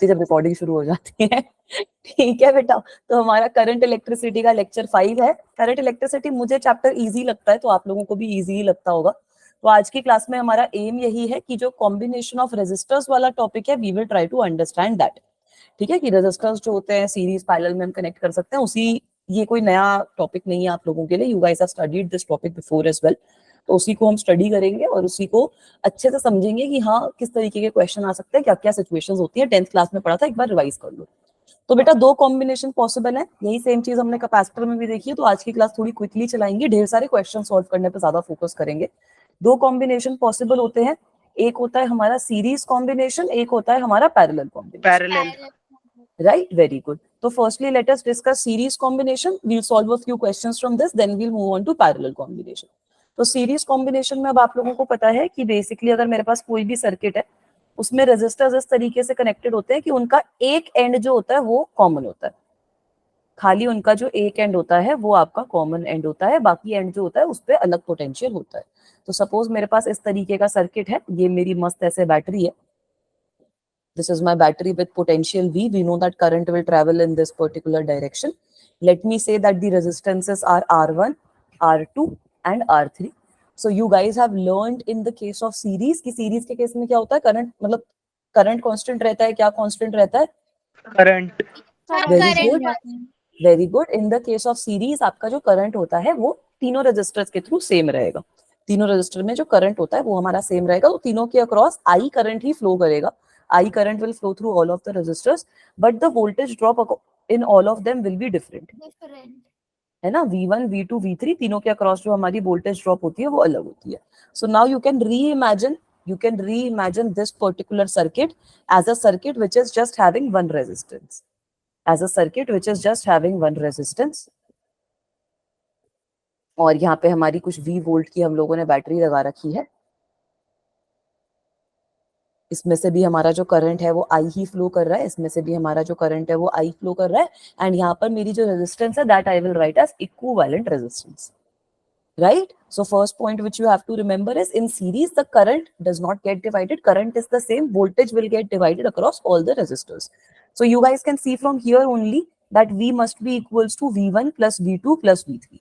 जब रिकॉर्डिंग शुरू हो जाती है। ठीक है बेटा, तो हमारा करंट इलेक्ट्रिसिटी का लेक्चर 5 है। करंट इलेक्ट्रिसिटी मुझे चैप्टर इजी लगता है, तो आप लोगों को भी इजी ही लगता होगा। तो आज की क्लास में हमारा एम यही है कि जो कॉम्बिनेशन ऑफ रेजिस्टर्स वाला टॉपिक है, we will try to understand that. ठीक है, कि रेजिस्टर्स जो होते हैं सीरीज पैरेलल में हम कनेक्ट कर सकते हैं, उसी, ये कोई नया टॉपिक नहीं है आप लोगों के लिए, you guys have studied this topic before as well. तो उसी को हम स्टडी करेंगे और उसी को अच्छे से समझेंगे कि हाँ किस तरीके के क्वेश्चन आ सकते हैं, क्या क्या सिचुएशंस होती है। 10th क्लास में पढ़ा था, एक बार रिवाइज कर लो। तो बेटा दो कॉम्बिनेशन पॉसिबल है, यही सेम चीज हमने कैपेसिटर में भी देखी है। तो आज की क्लास थोड़ी क्विकली चलाएंगे, ढेर सारे क्वेश्चन सॉल्व करने पे ज्यादा फोकस करेंगे। दो कॉम्बिनेशन पॉसिबल होते हैं, एक होता है हमारा सीरीज कॉम्बिनेशन, एक होता है हमारा parallel combination. Right, very good. So firstly, let us discuss series combination. We'll solve a few questions from this, then we'll move on to parallel combination. तो सीरीज कॉम्बिनेशन में अब आप लोगों को पता है कि बेसिकली अगर मेरे पास कोई भी सर्किट है, उसमें रेजिस्टर्स इस तरीके से कनेक्टेड होते हैं कि उनका एक एंड जो होता है वो कॉमन होता है। खाली उनका जो एक एंड होता है वो आपका कॉमन एंड होता है, बाकी एंड जो होता है उस पर अलग पोटेंशियल होता है। तो सपोज मेरे पास इस तरीके का सर्किट है, ये मेरी मस्त ऐसे बैटरी है। This is my battery with potential V. We know that current will travel in this particular direction. Let me say that the resistances are R1, R2 and R3. So you guys have learned in the case of series कि series के case में क्या होता है, current मतलब current constant रहता है, क्या कांस्टेंट रहता है? Current. Very good, very good. In the case of series आपका जो करंट होता है वो तीनों रेजिस्टर्स के थ्रू सेम रहेगा। तीनों रेजिस्टर में जो करंट होता है वो हमारा सेम रहेगा, तो तीनों के across I current he flow करेगा। I current will flow through all of the resistors, but the voltage drop in all of them will be different. है ना, V1, V2, V3 तीनों के अक्रॉस जो हमारी वोल्टेज ड्रॉप होती है वो अलग होती है। So now you can reimagine this particular circuit as a circuit which is just having one resistance. As a circuit which is just having one resistance. और यहाँ पे हमारी कुछ V वोल्ट की हम लोगों ने बैटरी लगा रखी है। इसमें से भी हमारा जो करंट है वो आई ही फ्लो कर रहा है, इसमें से भी हमारा जो करंट है वो आई फ्लो कर रहा है। एंड यहाँ पर मेरी जो रेजिस्टेंस है that I will write as equivalent resistance, right? So first point which you have to remember is in series the current does not get divided, current is the same, voltage will get divided across all the resistors. So you guys can see from here only that V must be equals to V1 plus V2 plus V3.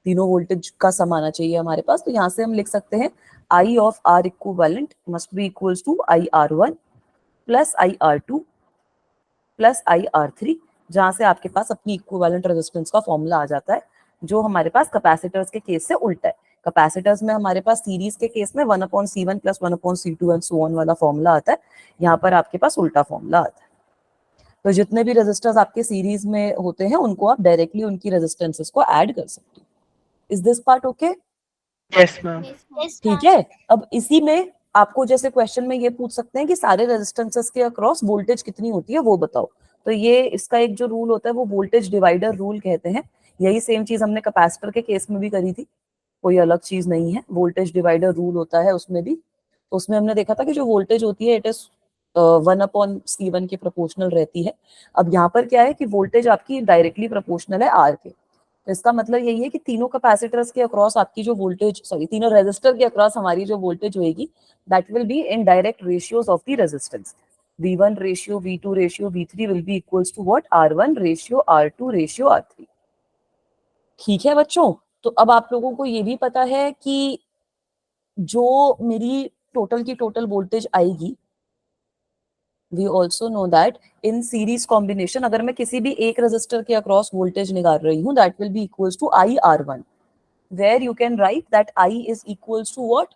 तीनों voltage का सम आना चाहिए हमारे पास। तो यहाँ से हम लिख सकते हैं I of R equivalent must be equals to IR1 plus IR2 plus IR3, जहां से आपके पास अपनी इक्विवेलेंट रेजिस्टेंस का फॉर्मूला आ जाता है, जो हमारे पास कैपेसिटर्स के केस से उल्टा है। कैपेसिटर्स में हमारे पास सीरीज के केस में 1/C1 plus 1/C2 and so on वाला फॉर्मूला आता है, यहाँ पर आपके पास उल्टा फॉर्मूला आता है। तो जितने भी रेजिस्टर्स आपके सीरीज में होते हैं उनको आप डायरेक्टली उनकी रेजिस्टेंसेस को ऐड कर सकते हो। Is this part okay? Yes ma'am. ठीक है, अब इसी में आपको जैसे क्वेश्चन में ये पूछ सकते हैं कि सारे रेजिस्टेंसेस के अक्रॉस वोल्टेज कितनी होती है वो बताओ। तो ये इसका एक जो रूल होता है वो वोल्टेज डिवाइडर रूल कहते हैं। यही सेम चीज हमने कैपेसिटर के केस में भी करी थी, कोई अलग चीज नहीं है। वोल्टेज डिवाइडर रूल होता है उसमें भी। तो उसमें हमने देखा था कि जो वोल्टेज होती है इट इज 1/C1 के प्रोपोर्शनल रहती है। अब यहाँ पर क्या है कि वोल्टेज आपकी डायरेक्टली प्रोपोर्शनल है आर के। तो इसका मतलब यही है कि तीनों कैपेसिटर्स के अक्रॉस आपकी जो वोल्टेज, सॉरी तीनों रेजिस्टर के अक्रॉस हमारी जो वोल्टेज होगी that will be in direct ratios of the resistance. V1 ratio V2 ratio V3 will be equals to what, R1 ratio R2 ratio R3। ठीक है बच्चों, तो अब आप लोगों को ये भी पता है कि जो मेरी टोटल की टोटल वोल्टेज आएगी, we also know that in series combination अगर मैं किसी भी एक रेजिस्टर के अक्रॉस वोल्टेज निकाल रही हूँ that will be equals to IR1, where you can write that I is equals to what?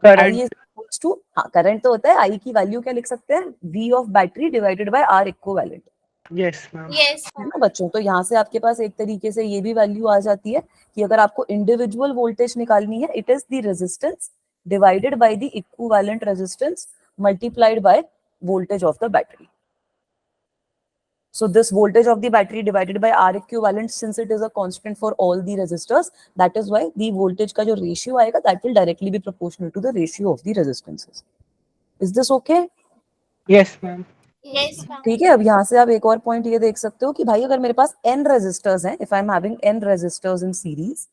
Current. I is equals to, हाँ करंट तो होता है, I की वैल्यू क्या लिख सकते हैं, V of battery divided by R equivalent. Yes ma'am. Yes है ना बच्चों, तो यहाँ से आपके पास एक तरीके से ये भी वैल्यू आ जाती है कि अगर आपको इंडिविजुअल वोल्टेज निकालनी है, it is the resistance divided by the equivalent resistance multiplied by voltage of the battery. So this voltage of the battery divided by R equivalent, since it is a constant for all the resistors, that is why the voltage का जो ratio आएगा that will directly be proportional to the ratio of the resistances. Is this okay? Yes ma'am. Yes ma'am. ठीक है, अब यहाँ से आप एक और पॉइंट ये देख सकते हो कि भाई अगर मेरे पास n रेजिस्टर्स हैं, if I am having n resistors in series,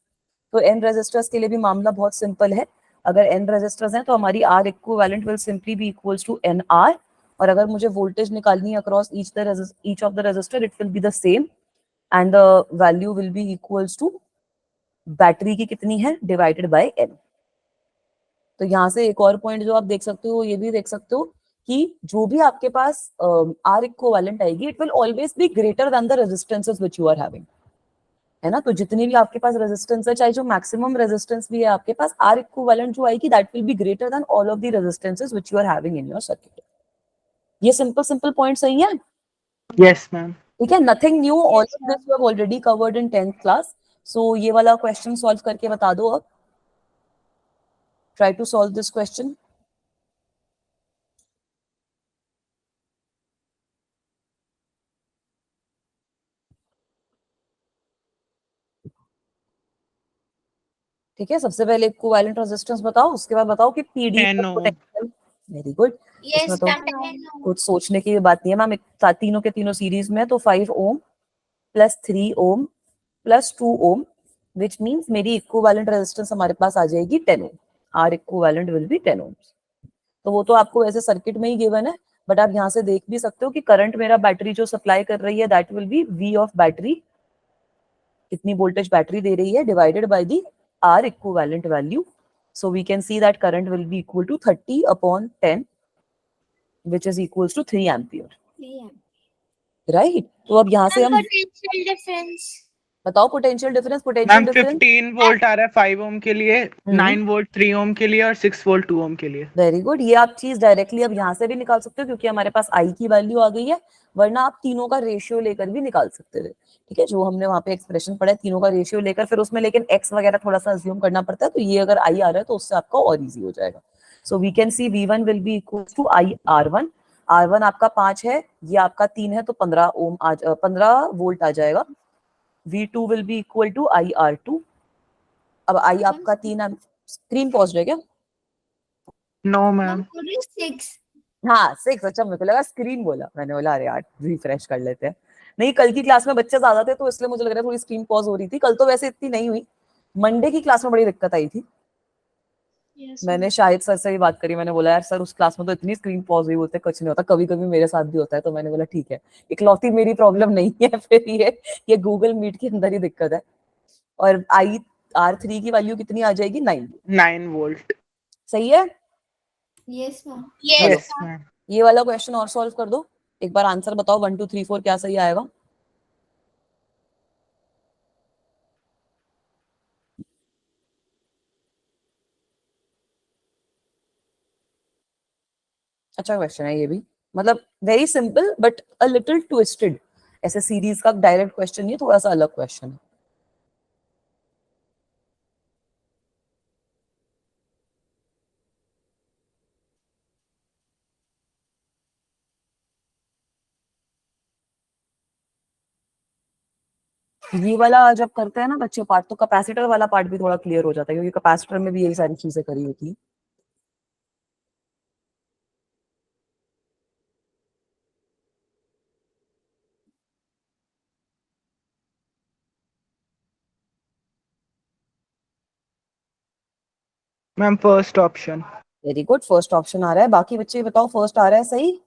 तो n रेजिस्टर्स के लिए भी मामला बहुत सिंपल है। अगर n रेजिस्टर्स हैं तो हमारी R equivalent will simply be equals to NR और अगर मुझे वोल्टेज निकालनी है across each of the resistor, it will be the same and the value will be equals to battery की कितनी है डिवाइडेड बाय एन। तो यहाँ से एक और पॉइंट जो आप देख सकते हो, ये भी देख सकते हो कि जो भी आपके पास आर इक्विवेलेंट आएगी, it will always be greater than the resistances which you are having, है ना। तो जितनी भी आपके पास रेजिस्टेंस है, चाहे जो मैक्सिमम रेजिस्टेंस भी है आपके पास, आर इक्विवेलेंट जो आएगी that will be greater than all of the resistances which you are having in your circuit. ये सिंपल सिंपल पॉइंट सही है? Yes ma'am. ठीक है, nothing new, all of this we have already covered in 10th class. So ये वाला question solve करके बता दो अब। Try to solve this question. ठीक है, सबसे पहले इक्विवेलेंट रेजिस्टेंस बताओ, उसके बाद बताओ कि पीडी 10 ओम। पोटेंशियल। Very good. इसमें तो कुछ सोचने की बात नहीं है मैम, तीनों के तीनों सीरीज में, तो 5 ohm plus 3 ohm plus 2 ohm, which means मेरी इक्विवेलेंट रेजिस्टेंस हमारे पास आ जाएगी 10 ohm. R equivalent will be 10 ohm. तो वो तो आपको वैसे सर्किट में ही गिवन है, बट आप यहाँ से देख भी सकते हो कि करंट मेरा बैटरी जो सप्लाई कर रही है that will be V of battery, कितनी वोल्टेज बैटरी दे रही है, divided by the R equivalent value. So we can see that current will be equal to 30 upon 10, which is equals to 3 ampere. Right? तो अब यहाँ से हम potential difference बताओ potential difference. Potential ma'am difference 15 volt आ रहा है 5 ओम के लिए, 9 वोल्ट 3 ओम के लिए और 6 वोल्ट 2 ओम के लिए। Very good. ये आप चीज डायरेक्टली अब यहाँ से भी निकाल सकते हो क्योंकि हमारे पास आई की वैल्यू आ गई है, वरना आप तीनों का रेशियो लेकर भी निकाल सकते थे। ठीक है, जो हमने वहां पे एक्सप्रेशन पढ़ा है तीनों का रेशियो लेकर, फिर उसमें लेकिन एक्स वगैरह थोड़ा सा अज्यूम करना पड़ता है, तो ये अगर आई आ रहा है तो उससे आपका और इजी हो जाएगा। So we can see V1 will be equal to I R1। R1 आपका 5 है, ये आपका 3 है, तो 15 ओम 15 वोल्ट आ जाएगा। V2 will be equal to I R2। अब आई आपका 3, स्क्रीन पॉज है क्या? No ma'am. 6 हाँ 6। अच्छा, मेरे को लगा स्क्रीन बोला, मैंने बोला अरे यार रिफ्रेश कर लेते हैं। नहीं, कल की क्लास में बच्चे ज्यादा थे तो इसलिए मुझे लग रहा है थोड़ी स्क्रीन पॉज हो रही थी। कल तो वैसे इतनी नहीं हुई, मंडे की क्लास में बड़ी दिक्कत आई थी। मैंने शाहिद सर से भी बात करी, मैंने बोला यार सर उस क्लास में तो इतनी स्क्रीन पॉज हुई, बोलते कुछ नहीं होता, कभी कभी मेरे साथ भी होता है। तो मैंने बोला ठीक है, इकलौती मेरी प्रॉब्लम नहीं है फिर ये गूगल मीट के अंदर ही दिक्कत है। और आई R3 की वैल्यू कितनी आ जाएगी? 9 वोल्ट। सही है? Yes ma'am. Yes ma'am. ये वाला क्वेश्चन और सॉल्व कर दो, एक बार आंसर बताओ 1 2 3 4 क्या सही आएगा। अच्छा क्वेश्चन है ये भी, मतलब very simple but a little twisted. ऐसे सीरीज का डायरेक्ट क्वेश्चन नहीं, थोड़ा सा अलग क्वेश्चन है। ये वाला जब करते हैं ना बच्चे पार्ट, तो कैपेसिटर वाला पार्ट भी थोड़ा क्लियर हो जाता है क्योंकि कैपेसिटर में भी यही सारी चीजें करी होती है। Ma'am first option. Very good, first option आ रहा है। बाकी बच्चे बताओ फर्स्ट आ रहा है सही?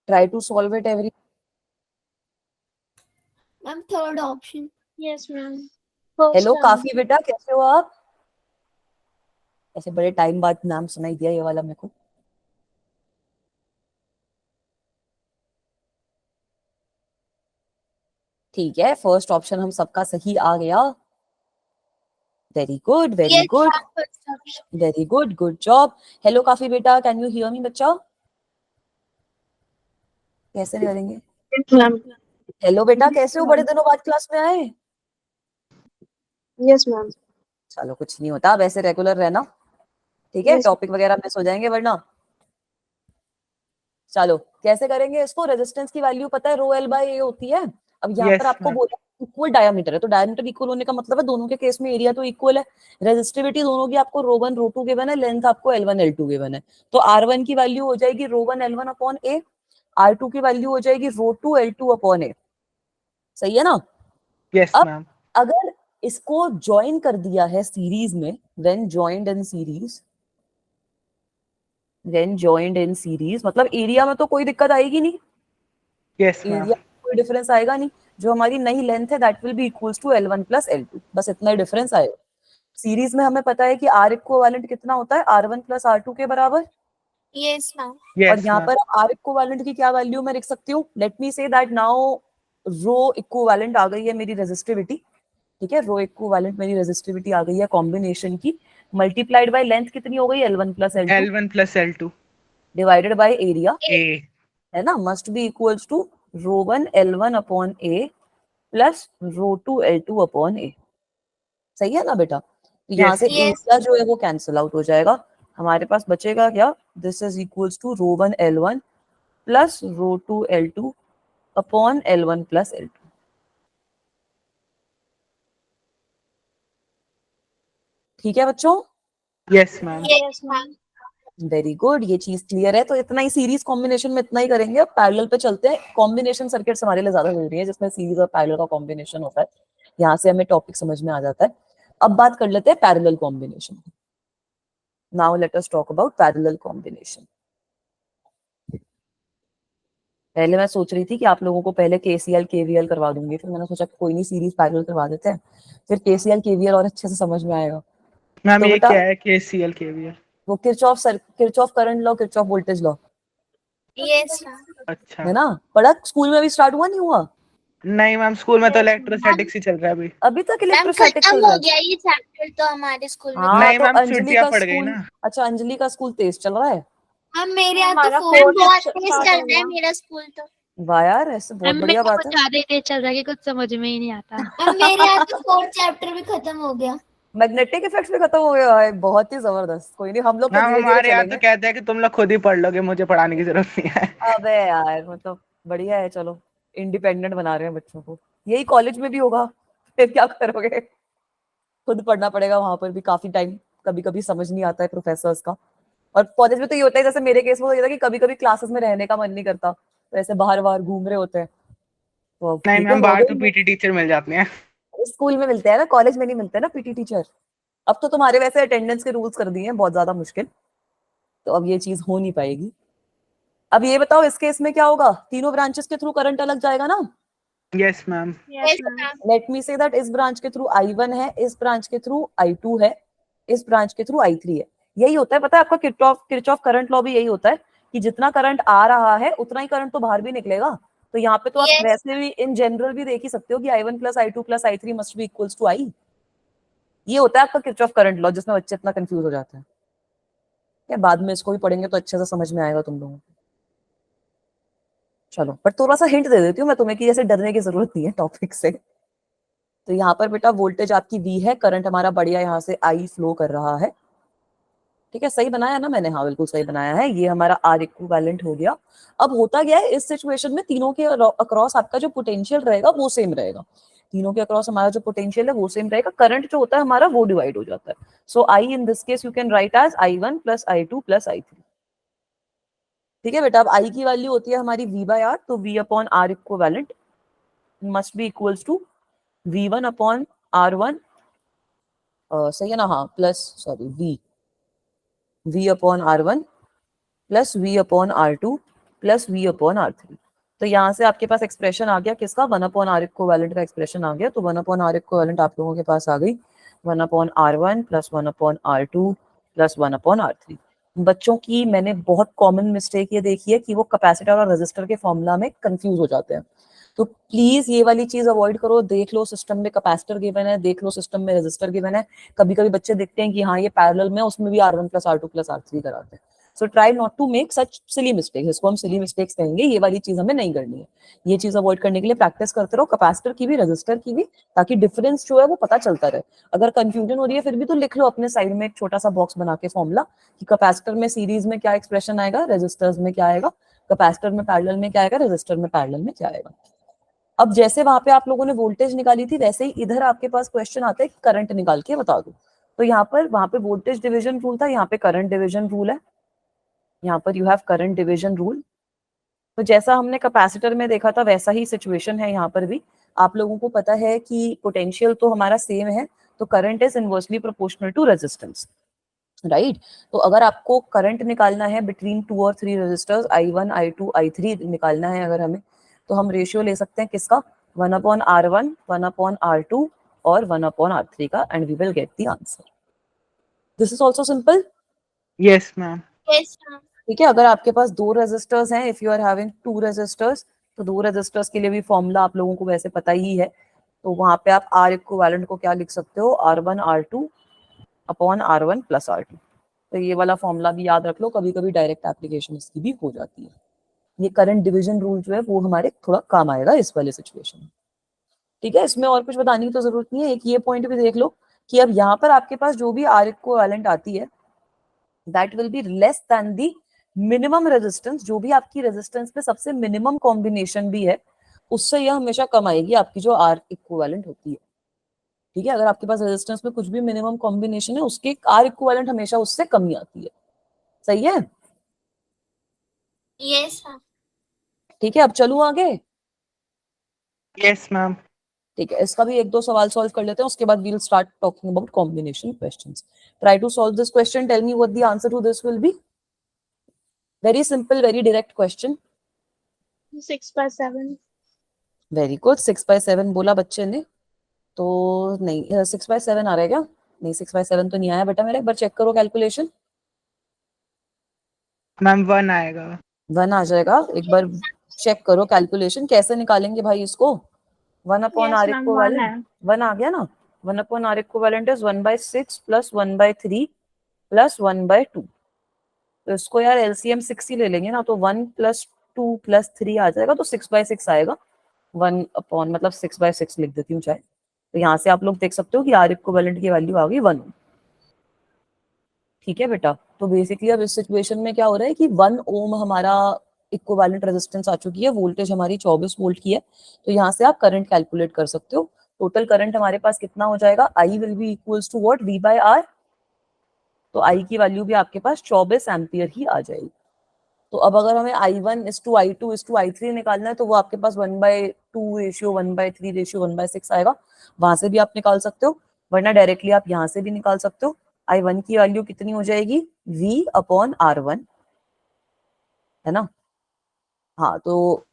Try to solve it every. Ma'am third option. Yes ma'am. Hello काफी बेटा, कैसे हो आप? ऐसे बड़े टाइम बाद नाम सुनाई दिया ये वाला मेरे को। ठीक है, फर्स्ट ऑप्शन हम सबका सही आ गया। Very good very good very good, good job. Hello काफी बेटा, कैन यू हियर मी बच्चा? कैसे करेंगे? हेलो बेटा, कैसे हो? बड़े दिनों बाद क्लास में आए। Yes ma'am. चलो कुछ नहीं होता, वैसे रेगुलर रहना, ठीक है? Yes, टॉपिक वगैरह मिस हो जाएंगे वरना। चलो कैसे करेंगे इसको? रेजिस्टेंस की वैल्यू पता है रो एल बाय ए होती है। अब यहाँ Yes, पर आपको ma'am. बोला इक्वल डायमीटर है, तो डायमीटर इक्वल होने का मतलब है दोनों के केस में एरिया तो इक्वल है। रेजिस्टिविटी दोनों की आपको रो1 रो2 गिवन है, लेंथ आपको L1 L2 गिवन है, तो R1 की वैल्यू हो जाएगी रो1 L1 अपॉन A, R2 की वैल्यू हो जाएगी रो2 L2 अपॉन A। सही है ना? यस अब मैम। अगर इसको ज्वाइन कर दिया है सीरीज में, when joined in series, when joined in series मतलब एरिया में तो कोई दिक्कत आएगी नहीं, यस मैम। एरिया कोई डिफरेंस आएगा नहीं, जो हमारी नई लेंथ है that will be equals to L1 plus L2, बस इतना ही डिफरेंस आएगा। सीरीज में हमें पता है कि R इक्विवेलेंट कितना होता है, R1 प्लस R2 के बराबर। Yes, ma'am. और यस यहाँ मैम। पर R इक्विवेलेंट की क्या वैल्यू मैं लिख सकती हूँ, let me say that now rho equivalent आ गई है मेरी रेजिस्टिविटी, ठीक है, रो इक्विवेलेंट मेरी रेजिस्टिविटी आ गई है कॉम्बिनेशन की, मल्टीप्लाइड बाय लेंथ कितनी हो गई, L1 plus L2 L1 plus L2 divided by area, A। है ना, must be equals to rho one L1 upon A plus rho two L2 upon A। सही है ना बेटा? तो यहाँ यस से Yes. एरिया जो है वो कैंसिल आउट हो जाएगा, हमारे पास बचेगा क्या, this is equals to rho one L1 plus rho two L2 upon L1 plus L2। ठीक है बच्चों? Yes ma'am. Yes, ma'am. Very good, ये चीज क्लियर है। तो इतना ही सीरीज कॉम्बिनेशन में इतना ही करेंगे, अब पैरेलल पे चलते हैं। कॉम्बिनेशन सर्किट्स हमारे लिए ज्यादा जरूरी है जिसमें सीरीज और पैरेलल का कॉम्बिनेशन होता है, यहाँ से हमें टॉपिक समझ में आ जाता है। अब बात कर लेते हैं parallel combination. Now let us talk about parallel combination. पहले मैं सोच रही थी कि आप लोगों को पहले केसीएल केवीएल करवा दूंगी, फिर मैंने सोचा कोई नहीं, सीरीज पैरेलल करवा देते हैं, फिर केसीएल केवीएल और अच्छे से समझ में आएगा। मैम तो ये बेटा क्या है KCL KVL? वो Kirchhoff current law, Kirchhoff voltage law, Yes, ma'am. अच्छा। है ना, पढ़ा स्कूल में भी, स्टार्ट हुआ नहीं हुआ? नहीं मैम, स्कूल में तो Yes, इलेक्ट्रोस्टैटिक्स ही चल रहा है अभी। अभी तक मैम इलेक्ट्रोस्टैटिक खत्म चल रहा हो है? गया ये चैप्टर तो हमारे स्कूल में। हाँ नहीं तो मैम, अंजलि छुट्टियां का पड़ गई स्कूल, ना। अच्छा अंजलि का स्कूल तेज चल रहा है। मैम मेरे यहाँ तो हमारा फोर्थ fourth बहुत start तेज हो चल रहा है गया। मेरा स्कूल तो। वाह यार, ऐसे बहुत बढ़िया बात कुछ है। ज्यादा ही तेज चल रहा है कि कुछ समझ में ही नहीं आता। मैम मेरे यहाँ तो फोर्थ चैप्टर भी खत्म हो गया। मैग्नेटिक इफेक्ट्स भी खत्म हो गया है, बहुत ही जबरदस्त। कोई नहीं, हम लोग तो मैम धीरे धीरे हमारे यहाँ तो चलेंगे। कहते हैं कि तुम लोग खुद ही पढ़ लोगे, मुझे पढ़ाने की जरूरत नहीं है। अबे यार, मतलब बढ़िया है, चलो इंडिपेंडेंट बना रहे हैं बच्चों को। यही कॉलेज में भी होगा, फिर क्या करोगे, खुद पढ़ना पड़ेगा वहां पर भी काफी टाइम, कभी कभी समझ नहीं आता है प्रोफेसर्स का। और कॉलेज में तो ये होता है, जैसे मेरे केस में तो ये था कि कभी कभी क्लासेस में रहने का मन नहीं करता, तो ऐसे बाहर बाहर घूम रहे होते हैं। तो अब नहीं ठीक है, मैम, हो बाहर तो गई। PT टीचर मिल जाते हैं। स्कूल में मिलते हैं ना, कॉलेज में नहीं मिलते ना पीटी टीचर। अब तो तुम्हारे वैसे अटेंडेंस के रूल्स कर दिए हैं बहुत ज्यादा मुश्किल, तो अब ये चीज हो नहीं पाएगी। अब ये बताओ इस केस में क्या होगा, तीनों ब्रांचेस के थ्रू करंट अलग जाएगा ना। Yes ma'am. Yes, ma'am. Late me say that इस ब्रांच के थ्रू I1 है, इस ब्रांच के थ्रू I2 है, इस ब्रांच के थ्रू I3 है। यही होता है, पता है आपका किरचॉफ किरचॉफ करंट लॉ भी यही होता है कि जितना करंट आ रहा है उतना ही करंट तो बाहर भी निकलेगा। तो यहाँ पे तो आप Yes. वैसे भी इन जनरल भी देख ही सकते हो कि I1 plus I2 plus I3 must be equals to I। ये होता है आपका किरचॉफ करंट लॉ, जिसमें बच्चे इतना कंफ्यूज हो जाते हैं। क्या बाद में इसको भी पढ़ेंगे तो अच्छे से समझ में आएगा तुम लोगों को। चलो, पर थोड़ा सा हिंट दे देती हूँ मैं तुम्हें कि जैसे डरने की जरूरत नहीं है टॉपिक से। तो यहाँ पर बेटा वोल्टेज आपकी V है, करंट हमारा बढ़िया यहाँ से I फ्लो कर रहा है, ठीक है, सही बनाया ना मैंने? हाँ बिल्कुल सही बनाया है। ये हमारा R इक्विवेलेंट हो गया। अब होता क्या है इस सिचुएशन में, तीनों के अक्रॉस आपका जो पोटेंशियल रहेगा वो सेम रहेगा, तीनों के अक्रॉस हमारा जो पोटेंशियल है वो सेम रहेगा, करंट जो होता है हमारा वो डिवाइड हो जाता है। So I in this case you can write as I1 plus I2 plus I3। ठीक है बेटा, अब I की वैल्यू होती है हमारी V बाय R, तो V upon R equivalent must be equals to V1 upon R1, सही है ना, हाँ, plus sorry V upon R1 plus V upon R2 plus V upon R3। तो यहाँ से आपके पास एक्सप्रेशन आ गया किसका, 1 अपॉन R इक्विवेलेंट का एक्सप्रेशन आ गया। तो 1 अपॉन R इक्विवेलेंट आप लोगों के पास आ गई 1 upon R1 plus 1 upon R2 plus 1 upon R3। बच्चों की मैंने बहुत कॉमन मिस्टेक ये देखी है कि वो कैपेसिटर और रेजिस्टर के फॉर्मूला में कंफ्यूज हो जाते हैं। तो प्लीज ये वाली चीज अवॉइड करो, देख लो सिस्टम में कैपेसिटर गिवन है, देख लो सिस्टम में रेजिस्टर गिवन है। कभी कभी बच्चे देखते हैं कि हाँ ये पैरेलल में, उसमें भी R1 plus R2 plus R3 कराते हैं। So try not to make such silly mistakes, इसको हम सिली मिस्टेक्स कहेंगे, ये वाली चीज हमें नहीं करनी है। ये चीज अवॉइड करने के लिए प्रैक्टिस करते रहो, कैपेसिटर की भी रेजिस्टर की भी, ताकि डिफरेंस जो है वो पता चलता रहे। अगर कंफ्यूजन हो रही है फिर भी तो लिख लो अपने साइड में एक छोटा सा बॉक्स बना के फॉर्मूला, कि कैपेसिटर में सीरीज में क्या एक्सप्रेशन आएगा, रेजिस्टर्स में क्या आएगा, कैपेसिटर में पैरेलल में क्या आएगा, रेजिस्टर में पैरेलल में क्या आएगा। अब जैसे वहां पे आप लोगों ने वोल्टेज निकाली थी वैसे ही इधर आपके पास क्वेश्चन आता है करंट निकाल के बता दो। तो यहाँ पर वहां पे वोल्टेज डिवीजन रूल था, यहाँ पे करंट डिवीजन रूल है, यहाँ पर you have current division rule. तो जैसा हमने कैपेसिटर में देखा था वैसा ही सिचुएशन है यहाँ पर भी। आप लोगों को पता है कि पोटेंशियल तो हमारा सेम है, तो current is inversely proportional to resistance, right. तो अगर आपको करंट निकालना है बिटवीन 2 और 3 रेजिस्टर्स, I1 I2 I3 निकालना है अगर हमें, तो हम रेशियो ले सकते हैं किसका, 1/R1 1/R2 और 1/R3 का, and we will get the answer. This is also simple. Yes, ma'am. Yes, ma'am. ठीक है, अगर आपके पास 2 रेजिस्टर्स हैं, if you are having 2 resistors, तो 2 रेजिस्टर्स के लिए भी फॉर्मूला आप लोगों को वैसे पता ही है। तो वहां पे आप R इक्विवेलेंट को क्या लिख सकते हो, R1 R2 upon R1 plus R2। तो ये वाला फॉर्मूला भी याद रख लो, कभी कभी डायरेक्ट एप्लीकेशन इसकी भी हो जाती है। ये करंट डिवीजन रूल जो है वो हमारे थोड़ा काम आएगा इस वाले सिचुएशन में। ठीक है, इसमें और कुछ बताने की तो जरूरत नहीं है। एक ये पॉइंट भी देख लो कि अब यहाँ पर आपके पास जो भी R इक्विवेलेंट आती है that will be less than the minimum resistance. जो भी आपकी रेजिस्टेंस में सबसे मिनिमम कॉम्बिनेशन भी है उससे यह हमेशा कम आएगी आपकी जो R इक्विवेलेंट होती है। ठीक है, अगर आपके पास रेजिस्टेंस में कुछ भी मिनिमम कॉम्बिनेशन है उसके R इक्विवेलेंट हमेशा उससे कम ही आती है। सही है, Yes, ma'am. ठीक है। अब चलूं आगे। Yes, ma'am. ठीक है, इसका भी 1-2 सवाल सॉल्व कर लेते हैं, उसके बाद we'll start talking about combination questions. Try to solve this question, tell me what the answer to this will be. Very simple, very direct question. 6/7. Very good, 6/7 बोला बच्चे ने, तो नहीं 6/7 आ रहा है क्या? नहीं 6/7 तो नहीं आया बेटा मेरा, एक बार चेक करो कैलकुलेशन। Ma'am, 1 आएगा। 1 आ जाएगा, एक बार चेक करो कैलकुलेशन कैसे निकालेंगे भाई इसको। 1 upon Yes, R ma'am, 1 equivalent, है. 1 आ गया ना। 1 upon R equivalent is 1/6 plus 1/3 plus 1/2। तो इसको यार एलसीएम 6 ही ले लेंगे ना, तो 1 + 2 + 3 आ जाएगा, तो 6/6 आएगा। 1 अपॉन मतलब 6/6 लिख देती हूँ चाहे। तो यहाँ से आप लोग देख सकते हो कि R इक्विवेलेंट की वैल्यू आ गई 1। ठीक है बेटा, तो बेसिकली अब इस सिचुएशन में क्या हो रहा है कि 1 ओम हमारा इक्विवेलेंट रेजिस्टेंस आ चुकी है, वोल्टेज हमारी 24 वोल्ट की है। तो यहाँ से आप करंट कैलकुलेट कर सकते हो। टोटल करंट हमारे पास कितना हो जाएगा, I will be equals to what, V/R। तो I की वैल्यू भी आपके पास 24 एम्पियर ही आ जाएगी। तो अब अगर हमें I1 is to I2 is to I3 निकालना है, तो वो आपके पास 1/2 रेशियो 1/3 रेशियो 1/6 आएगा। वहां से भी आप निकाल सकते हो, वरना डायरेक्टली आप यहाँ से भी निकाल सकते हो। I1 की वैल्यू कितनी हो जाएगी, V/R1, है ना। हाँ, तो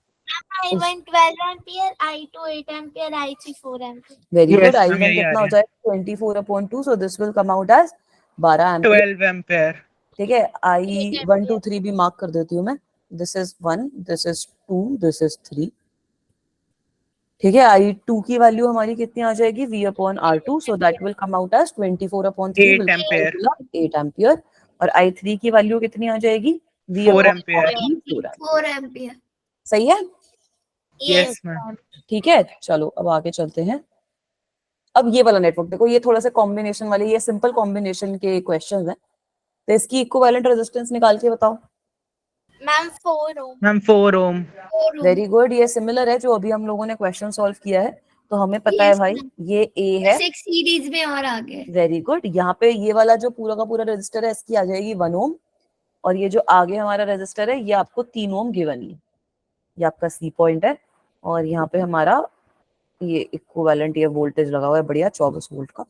I1 12 ampere, I2 8 ampere, I3 4 ampere. Very Yes, good. ma'am, I1 यही आ कितना हो रही है। जाएगा, 24/2, so this will come out as 12 ampere. 12 ampere. ठीक है, I1 2 3 भी मार्क कर देती हूँ मैं। This is 1, this is 2, this is 3। ठीक है, I2 की वैल्यू हमारी कितनी आ जाएगी, V/R2, so that will come out as 24/3 8 ampere. 8 ampere. और I3 की वैल्यू कितनी आ जाएगी, 4 ampere. V/R3 4 ampere. 4 ampere. सही है, Yes, ma'am. ठीक है। चलो अब आगे चलते हैं। अब ये वाला नेटवर्क देखो, ये थोड़ा सा कॉम्बिनेशन वाले, ये सिंपल कॉम्बिनेशन के क्वेश्चंस हैं। तो इसकी इक्विवेलेंट रेजिस्टेंस निकाल के बताओ। Ma'am 4 ohm. Ma'am, 4 ohm. 4 ohm. Very good, ये सिमिलर है जो अभी हम लोगों ने क्वेश्चन सॉल्व किया है। तो हमें पता है Yes, भाई ma'am. ये A है। बस एक सीरीज में और आगे. वेरी गुड, यहाँ पे ये वाला जो पूरा का पूरा रजिस्टर है इसकी आ जाएगी 1 ओम, और ये जो आगे हमारा रजिस्टर है ये आपको 3 ओम गिवन है। ये आपका सी पॉइंट है, और यहाँ पे हमारा ये इक्विवेलेंट ये वोल्टेज लगा हुआ है बढ़िया 24 वोल्ट का।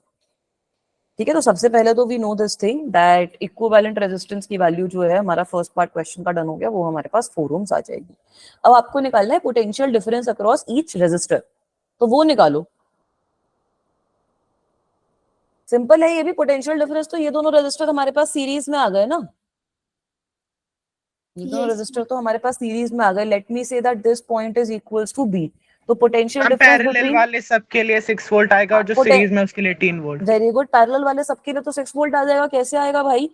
ठीक है, तो सबसे पहले तो we know this thing that equivalent resistance की वैल्यू जो है, हमारा फर्स्ट पार्ट क्वेश्चन का डन हो गया, वो हमारे पास 4 ओम्स आ जाएगी। अब आपको निकालना है potential difference across each resistor, तो वो निकालो। सिंपल है ये भी पोटेंशियल डिफरेंस। तो ये दोनों रेजिस्टर हमारे पास सीरीज में आ गए ना, ये दोनों Yes, रेजिस्टर तो हमारे पास सीरीज में आ गए। Let me say that this point is equals to B. तो potential Ma'am, difference parallel between, वाले सबके लिए 6 वोल्ट आएगा और जो सीरीज में उसके लिए 3 वोल्ट। वेरी गुड, पैरेलल वाले सबके लिए तो 6 वोल्ट आ जाएगा। कैसे आएगा भाई,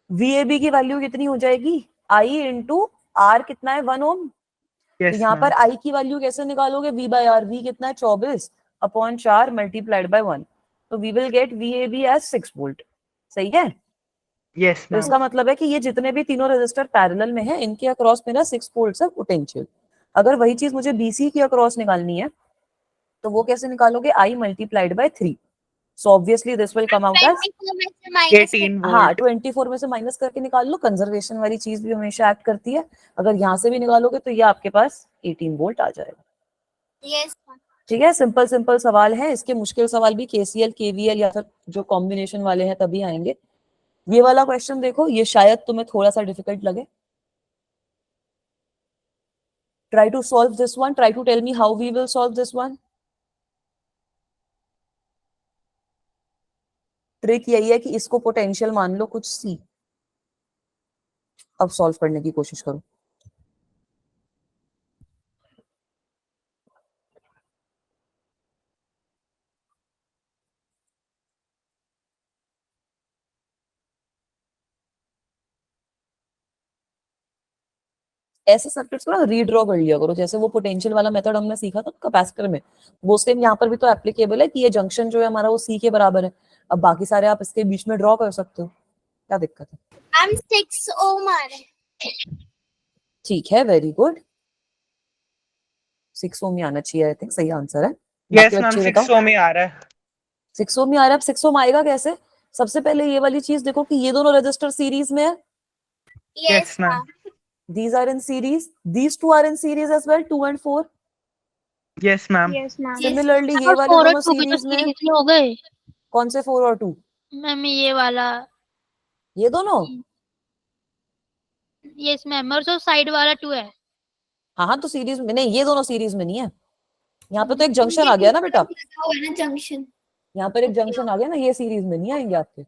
VAB की वैल्यू कितनी हो जाएगी, I इंटू R कितना है 1 ओम। तो Yes, यहाँ पर ma'am. I की वैल्यू कैसे निकालोगे, V/R, V कितना है 24/4 मल्टीप्लाइड बाय 1, तो we will get VAB as 6 volt. सही है, Yes, तो ma'am. इसका मतलब है कि ये जितने भी तीनों रेजिस्टर पैरेलल में हैं इनके अक्रॉस मेरा 6 वोल्ट है पोटेंशियल। अगर वही चीज मुझे BC के अक्रॉस निकालनी है तो वो कैसे निकालोगे, I multiplied by 3. So obviously this will come out as 24 में से माइनस 18 हाँ वोल्ट 24 में से माइनस करके निकाल लो, कंजर्वेशन वाली चीज भी हमेशा एक्ट करती है. अगर यहाँ से भी निकालोगे तो ये आपके पास 18 वोल्ट आ जाएगा. यस ठीक है, सिंपल सिंपल सवाल है. इसके मुश्किल सवाल भी KCL KVL या फिर जो कॉम्बिनेशन वाले हैं तभी आएंगे. ये वाला क्वेश्चन देखो, ये शायद तुम्हें थोड़ा सा डिफिकल्ट लगे. Try to solve this one, try to tell me how we will solve this one. Trick यही है कि इसको पोटेंशियल मान लो कुछ C. अब सॉल्व करने की कोशिश करो. ऐसे सर्किट्स को ना रीड्रॉ कर लिया करो, जैसे वो पोटेंशियल वाला मेथड हमने सीखा था कैपेसिटर में, वो सेम यहाँ पर भी तो एप्लीकेबल है कि ये जंक्शन जो है हमारा वो C के बराबर है. अब बाकी सारे आप इसके बीच में ड्रॉ कर सकते हो, क्या दिक्कत है. हम 6 ओम आ रहे हैं. ठीक है, वेरी गुड. 6 ओम में आना चाहिए, आई थिंक सही आंसर है. यस बाकी मैम बच्चे 6 बताओ में आ रहा है. 6 ओम में आ रहा है. अब 6 ओम आएगा कैसे. सबसे पहले ये वाली चीज देखो कि ये दोनों रजिस्टर सीरीज में है. Yes ma'am. Ma'am. These are in series. These two are in series as well, 2 and 4. Yes ma'am. Yes ma'am Similarly, ये और वाले 4 और दोनों 2 भी तो सीरीज में है. सीरीज में हो गए कौन से 4 और 2? मैम. ये वाला ये दोनों. यस मैम, और जो साइड वाला 2 है. हाँ हाँ, तो सीरीज में नहीं, ये दोनों सीरीज में नहीं है. यहाँ पे तो एक जंक्शन आ गया ना बेटा, जंक्शन. यहाँ पर एक जंक्शन आ गया ना, ये सीरीज में नहीं आएंगे आपके.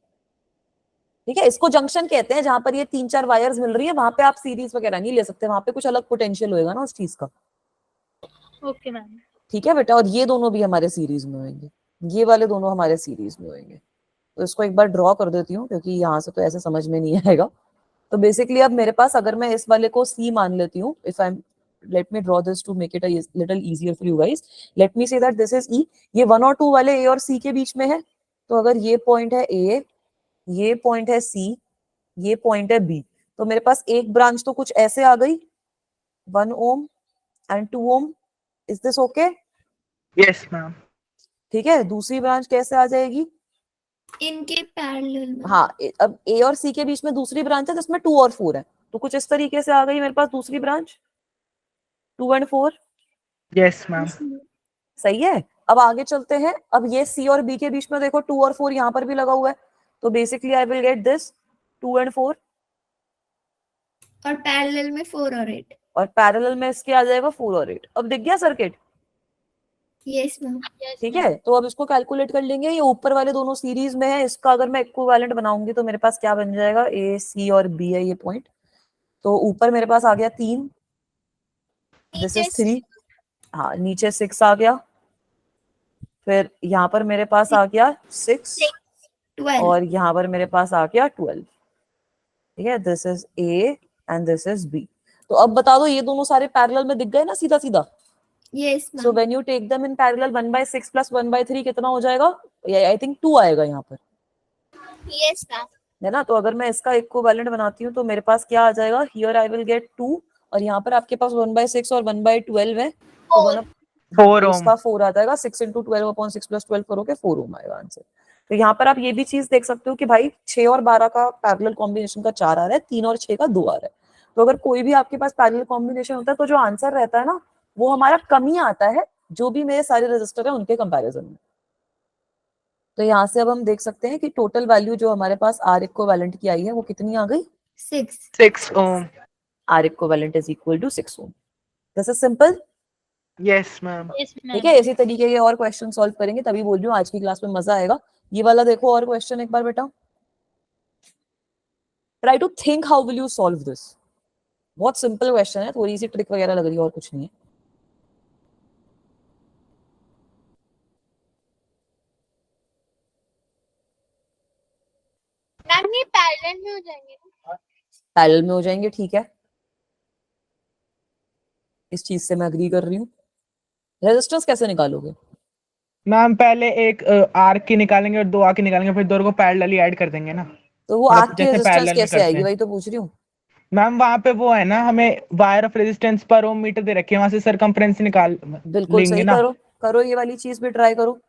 ठीक है, इसको जंक्शन कहते हैं जहां पर ये 3-4 वायर्स मिल रही है, वहां पे आप सीरीज वगैरह नहीं ले सकते, वहां पे कुछ अलग पोटेंशियल होएगा ना उस चीज का. Okay ma'am. ठीक है बेटा, और ये दोनों भी हमारे सीरीज में होंगे, ये वाले दोनों हमारे सीरीज में होंगे. तो इसको एक बार ड्रॉ कर देती हूँ क्योंकि यहाँ से तो ऐसे समझ में नहीं आएगा. तो बेसिकली अब मेरे पास, अगर मैं इस वाले को C मान लेती हूँ, if I am, let me draw this to make it a little easier for you guys. Let me say that this is E. ये 1 और 2 वाले A और C के बीच में है. तो अगर ये पॉइंट है A, ये पॉइंट है C, ये पॉइंट है B, तो मेरे पास एक ब्रांच तो कुछ ऐसे आ गई, 1 ohm and 2 ohm. Is this okay? Yes ma'am. ठीक है, दूसरी ब्रांच कैसे आ जाएगी. इनके पैरेलल में. हाँ, अब A और C के बीच में दूसरी ब्रांच है जिसमें 2 और 4 है, तो कुछ इस तरीके से आ गई मेरे पास दूसरी ब्रांच 2 and 4. Yes ma'am. सही है. अब आगे चलते हैं. अब ये C और B के बीच में देखो 2 और 4 यहाँ पर भी लगा हुआ है, तो basically I will get this 2 and 4. और पैरेलल में 4 और 8. और पैरेलल में इसके आ जाएगा 4 और 8. अब दिख गया सर्किट. Yes ma'am. ठीक है, तो अब इसको कैलकुलेट कर लेंगे. ये ऊपर वाले दोनों सीरीज में है, इसका अगर मैं इक्विवेलेंट बनाऊंगी तो मेरे पास क्या बन जाएगा, A C और B है ये पॉइंट. तो ऊपर मेरे पास आ गया 3, दिस इज 3. हाँ, नीचे 6 आ गया. फिर यहाँ पर मेरे पास आ गया 6 12. और यहाँ पर मेरे पास आ गया 12. ठीक है, this is A and this is B. तो अब बता दो, ये दोनों सारे पैरेलल में दिख गए ना सीधा सीधा. Yes so ma'am. When you take them in parallel, 1/6 plus 1/3 कितना हो जाएगा, आई थिंक 2 आएगा यहाँ पर, यस मैम. है ना. तो अगर मैं इसका इक्विवेलेंट बनाती हूँ तो मेरे पास क्या आ जाएगा, हियर आई विल गेट 2, और यहाँ पर आपके पास 1/6 और 1/12 है, तो 4 ओम. इसका 4 आ जाएगा. 6 into 12/6 plus 12 करोगे 4 ओम आएगा आंसर. तो यहाँ पर आप ये भी चीज देख सकते हो कि भाई 6 और 12 का पैरेलल कॉम्बिनेशन का 4 आ रहा है, 3 और 6 का 2 आ रहा है. तो अगर कोई भी आपके पास पैरेलल कॉम्बिनेशन होता है तो जो आंसर रहता है ना, वो हमारा कम ही आता है जो भी मेरे सारे रजिस्टर है उनके कंपैरिजन में. तो यहाँ से अब हम देख सकते हैं कि टोटल वैल्यू जो हमारे पास R इक्विवेलेंट की आई है वो कितनी आ गई, 6 ohm. R equivalent is equal to 6 ohm. This is simple. Yes ma'am. Yes ठीक मैम. है, इसी तरीके के और क्वेश्चन सॉल्व करेंगे, तभी बोल रही हूँ आज की क्लास में मजा आएगा. ये वाला देखो और क्वेश्चन एक बार बेटा. Try to think how will you solve this. बहुत सिंपल क्वेश्चन है, थोड़ी सी ट्रिक वगैरह लग रही है और कुछ नहीं है. मैम ये पैरेलल में हो जाएंगे ना? पैरेलल में हो जाएंगे, ठीक है, इस चीज से मैं अग्री कर रही हूँ. रेजिस्टेंस कैसे निकालोगे. मैम पहले एक आर की निकालेंगे और 2 आर की निकालेंगे, फिर दोनों को पैरेलली ऐड कर देंगे ना. तो वो मतलब आग की जैसे रेजिस्टेंस पैरेलल में कैसे करते आएगी, हैं. वही तो पूछ रही हूँ. मैम वहाँ पे वो है ना, हमें वायर ऑफ रेजिस्टेंस पर ओम मीटर दे रखे हैं, वहां से सरकमफ्रेंस निकाल बिल्कुल लेंगे सही, ना। करो करो, ये वाली चीज भी ट्राई करो।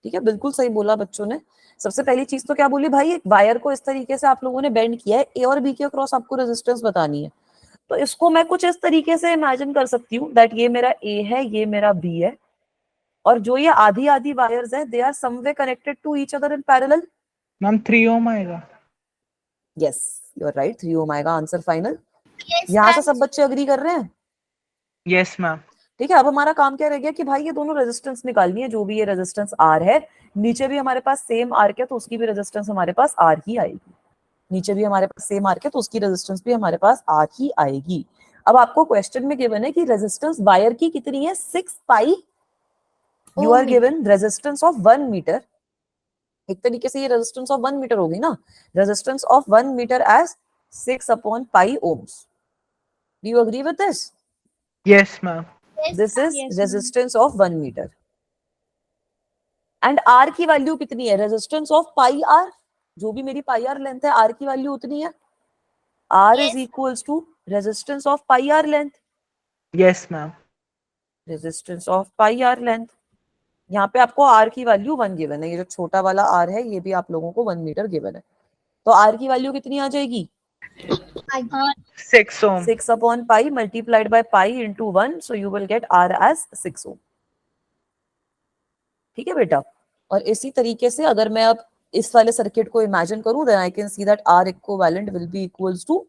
ठीक है, बिल्कुल सही बोला बच्चों ने। सबसे पहली चीज तो क्या बोली भाई, एक वायर को इस तरीके से आप लोगों ने बेंड किया है, ए और बी के अक्रॉस आपको रेजिस्टेंस बतानी है। तो इसको मैं कुछ इस तरीके से इमेजिन कर सकती हूँ दैट ये मेरा ए है, ये मेरा बी है, और जो ये आधी आधी वायर्स है they are someway connected to each other in parallel. Ma'am 3 ohm आएगा। Yes, you are right, 3 ohm आएगा। Answer final. Yes, यहाँ से ma'am. सब बच्चे अग्री कर रहे हैं? Yes ma'am. ठीक है, अब हमारा काम क्या रह गया कि भाई ये दोनों रेजिस्टेंस निकालनी है। जो भी ये रेजिस्टेंस आर है, नीचे भी हमारे पास सेम आर है तो उसकी भी रेजिस्टेंस हमारे पास आर ही आएगी। नीचे भी हमारे पास सेम आर है तो उसकी रेजिस्टेंस भी हमारे पास आर ही आएगी। अब आपको क्वेश्चन में गिवन है कि रेजिस्टेंस वायर की कितनी है, 6 pi. You are given resistance of 1 metre. एक तरीके से ये रेजिस्टेंस ऑफ 1 मीटर होगी ना, resistance of 1 metre as 6 upon pi ohms. Do you agree with this? Yes ma'am. Yes, this ma'am. Is Yes, ma'am. Resistance of 1 metre. And R की value कितनी है, resistance of pi R. जो भी मेरी pi R length है, R की वैल्यू उतनी है। R is Yes. Equals to resistance of pi R length. Yes ma'am. Resistance of pi R length. यहाँ पे आपको आर की वैल्यू 1 गिवन है, ये जो छोटा वाला आर है ये भी आप लोगों को 1 मीटर गिवन है। तो आर की वैल्यू कितनी आ जाएगी, 6 ohm. 6 upon pi multiplied by pi into 1, so you will get R as 6 ohm. ठीक है बेटा। और इसी तरीके से अगर मैं अब इस वाले सर्किट को इमेजिन करूं, then I can see that R equivalent will be equals to,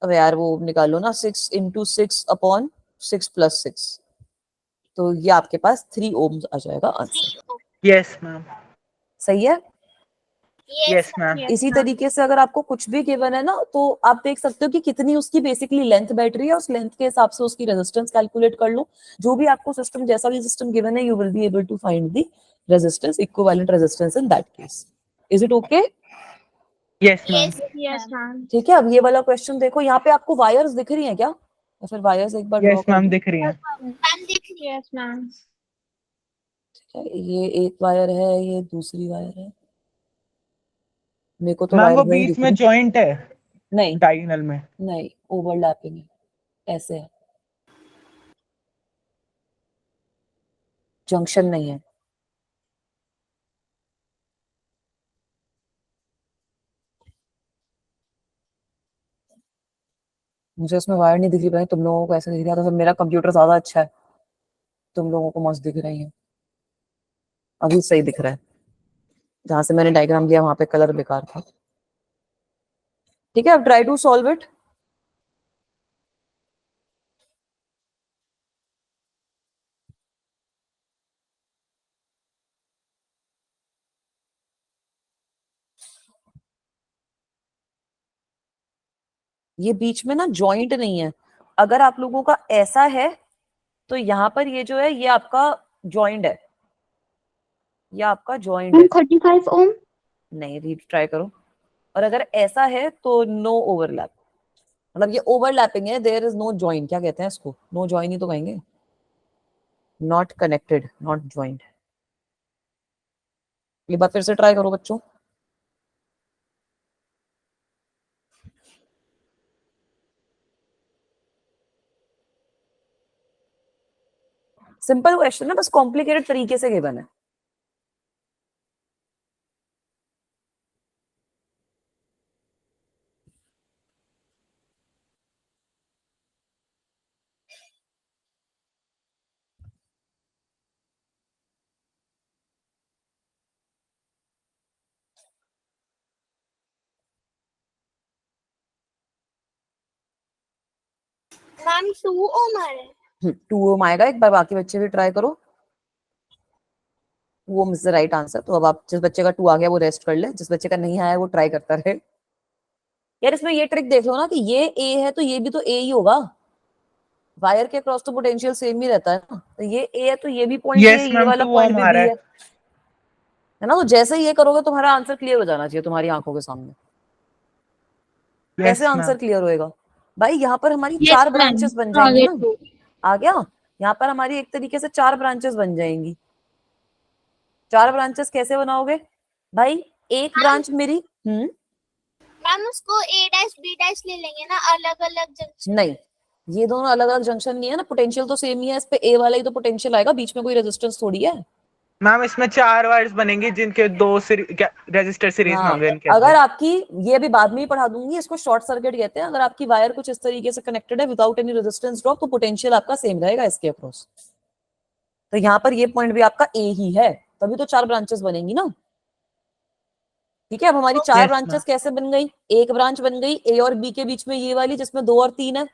अब यार वो निकालो ना, 6 इंटू 6 अपॉन 6 प्लस 6, तो ये आपके पास 3 ओम्स आ जाएगा आंसर। Yes ma'am. सही है। Yes, yes ma'am. Ma'am. Yes, इसी ma'am. तरीके से अगर आपको कुछ भी गिवन है ना, तो आप देख सकते हो कि कितनी उसकी बेसिकली लेंथ बैठ रही है, उस लेंथ के हिसाब से उसकी रेजिस्टेंस कैलकुलेट कर लो। जो भी आपको सिस्टम, जैसा भी सिस्टम गिवन है, you will be able to find the resistance, equivalent resistance in that case. Is it okay? Yes ma'am. Yes, Yes, ma'am. ठीक है, अब ये वाला क्वेश्चन देखो, यहाँ पे आपको वायर्स दिख रही हैं क्या, या फिर वायर्स एक बार ड्रॉ यस कर मैम दूं? दिख रही है। ma'am. दिख रही है. Yes, ma'am. ये एक वायर है, ये दूसरी वायर है। मेरे को तो मैम वो वायर नहीं बीच दिख में रही। जॉइंट है नहीं डायगोनल में। नहीं, ओवरलैपिंग है, ऐसे है, जंक्शन नहीं है। मुझे इसमें वायर नहीं दिख रही, भाई तुम लोगों को ऐसे दिख रहा था, तो मेरा कंप्यूटर ज्यादा अच्छा है, तुम लोगों को मस्त दिख रही है। अभी सही दिख रहा है, जहां से मैंने डायग्राम लिया वहां पे कलर बेकार था। ठीक है, अब ट्राई टू सॉल्व इट। ये बीच में ना जॉइंट नहीं है। अगर आप लोगों का ऐसा है तो यहाँ पर ये जो है ये आपका जॉइंट है, ये आपका जॉइंट है। 35 ओम। नहीं, रीड ट्राई करो। और अगर ऐसा है तो नो ओवरलैप, मतलब ये ओवरलैपिंग है, देयर इज नो जॉइंट। क्या कहते हैं इसको, नो जॉइन ही तो कहेंगे, नॉट कनेक्टेड, नॉट जॉइंट। ये बात फिर से ट्राई करो बच्चों। सिंपल क्वेश्चन है, बस कॉम्प्लिकेटेड तरीके से गिवन है। Ma'am, 2 ohm आ रहा है. 2 ओम आएगा, एक बार बाकी बच्चे भी ट्राई करो। 2 ohm is the right answer. तो अब आप, जिस बच्चे का 2 आ गया वो रेस्ट कर ले, जिस बच्चे का नहीं आया वो ट्राई करता रहे। यार इसमें ये ट्रिक देख लो ना कि ये ए है तो ये भी तो ए ही होगा, वायर के क्रॉस तो पोटेंशियल सेम ही रहता है ना। तो ये ए है तो ये भी पॉइंट यस है, ये मैम वाला 2 पॉइंट ओम भी आ बी रहा है। है। है ना? तो जैसे ही ये करोगे तुम्हारा आंसर क्लियर हो जाना चाहिए तुम्हारी आंखों के सामने। कैसे यस आंसर मैम। क्लियर होएगा भाई, यहाँ पर हमारी Yes, 4 ma'am. ब्रांचेस बन जाएंगी आगे ना। तो. आ गया, यहाँ पर हमारी एक तरीके से 4 ब्रांचेस बन जाएंगी। 4 ब्रांचेस कैसे बनाओगे भाई? एक ब्रांच मेरी मैम उसको A डैश B डैश ले लेंगे ना, अलग अलग जंक्शन। नहीं, ये दोनों अलग अलग जंक्शन नहीं है ना, पोटेंशियल तो सेम ही है, इस पे ए वाला ही तो पोटेंशियल आएगा, बीच में कोई रेजिस्टेंस थोड़ी है। मैम इसमें 4 वायर्स बनेंगे जिनके 2 रजिस्टर सीरीज में हाँ, होंगे इनके अगर अंदर। आपकी, ये अभी बाद में ही पढ़ा दूंगी, इसको शॉर्ट सर्किट कहते हैं। अगर आपकी वायर कुछ इस तरीके से कनेक्टेड है विदाउट एनी रेजिस्टेंस ड्रॉप, तो पोटेंशियल आपका सेम रहेगा इसके अक्रॉस। तो यहाँ पर ये पॉइंट भी आपका ए ही है, तभी तो 4 ब्रांचेस बनेंगी ना। ठीक है, अब हमारी 4 Yes, ब्रांचेस ma'am. कैसे बन गई? एक ब्रांच बन गई ए और बी के बीच में, ये वाली जिसमें 2 और 3 है,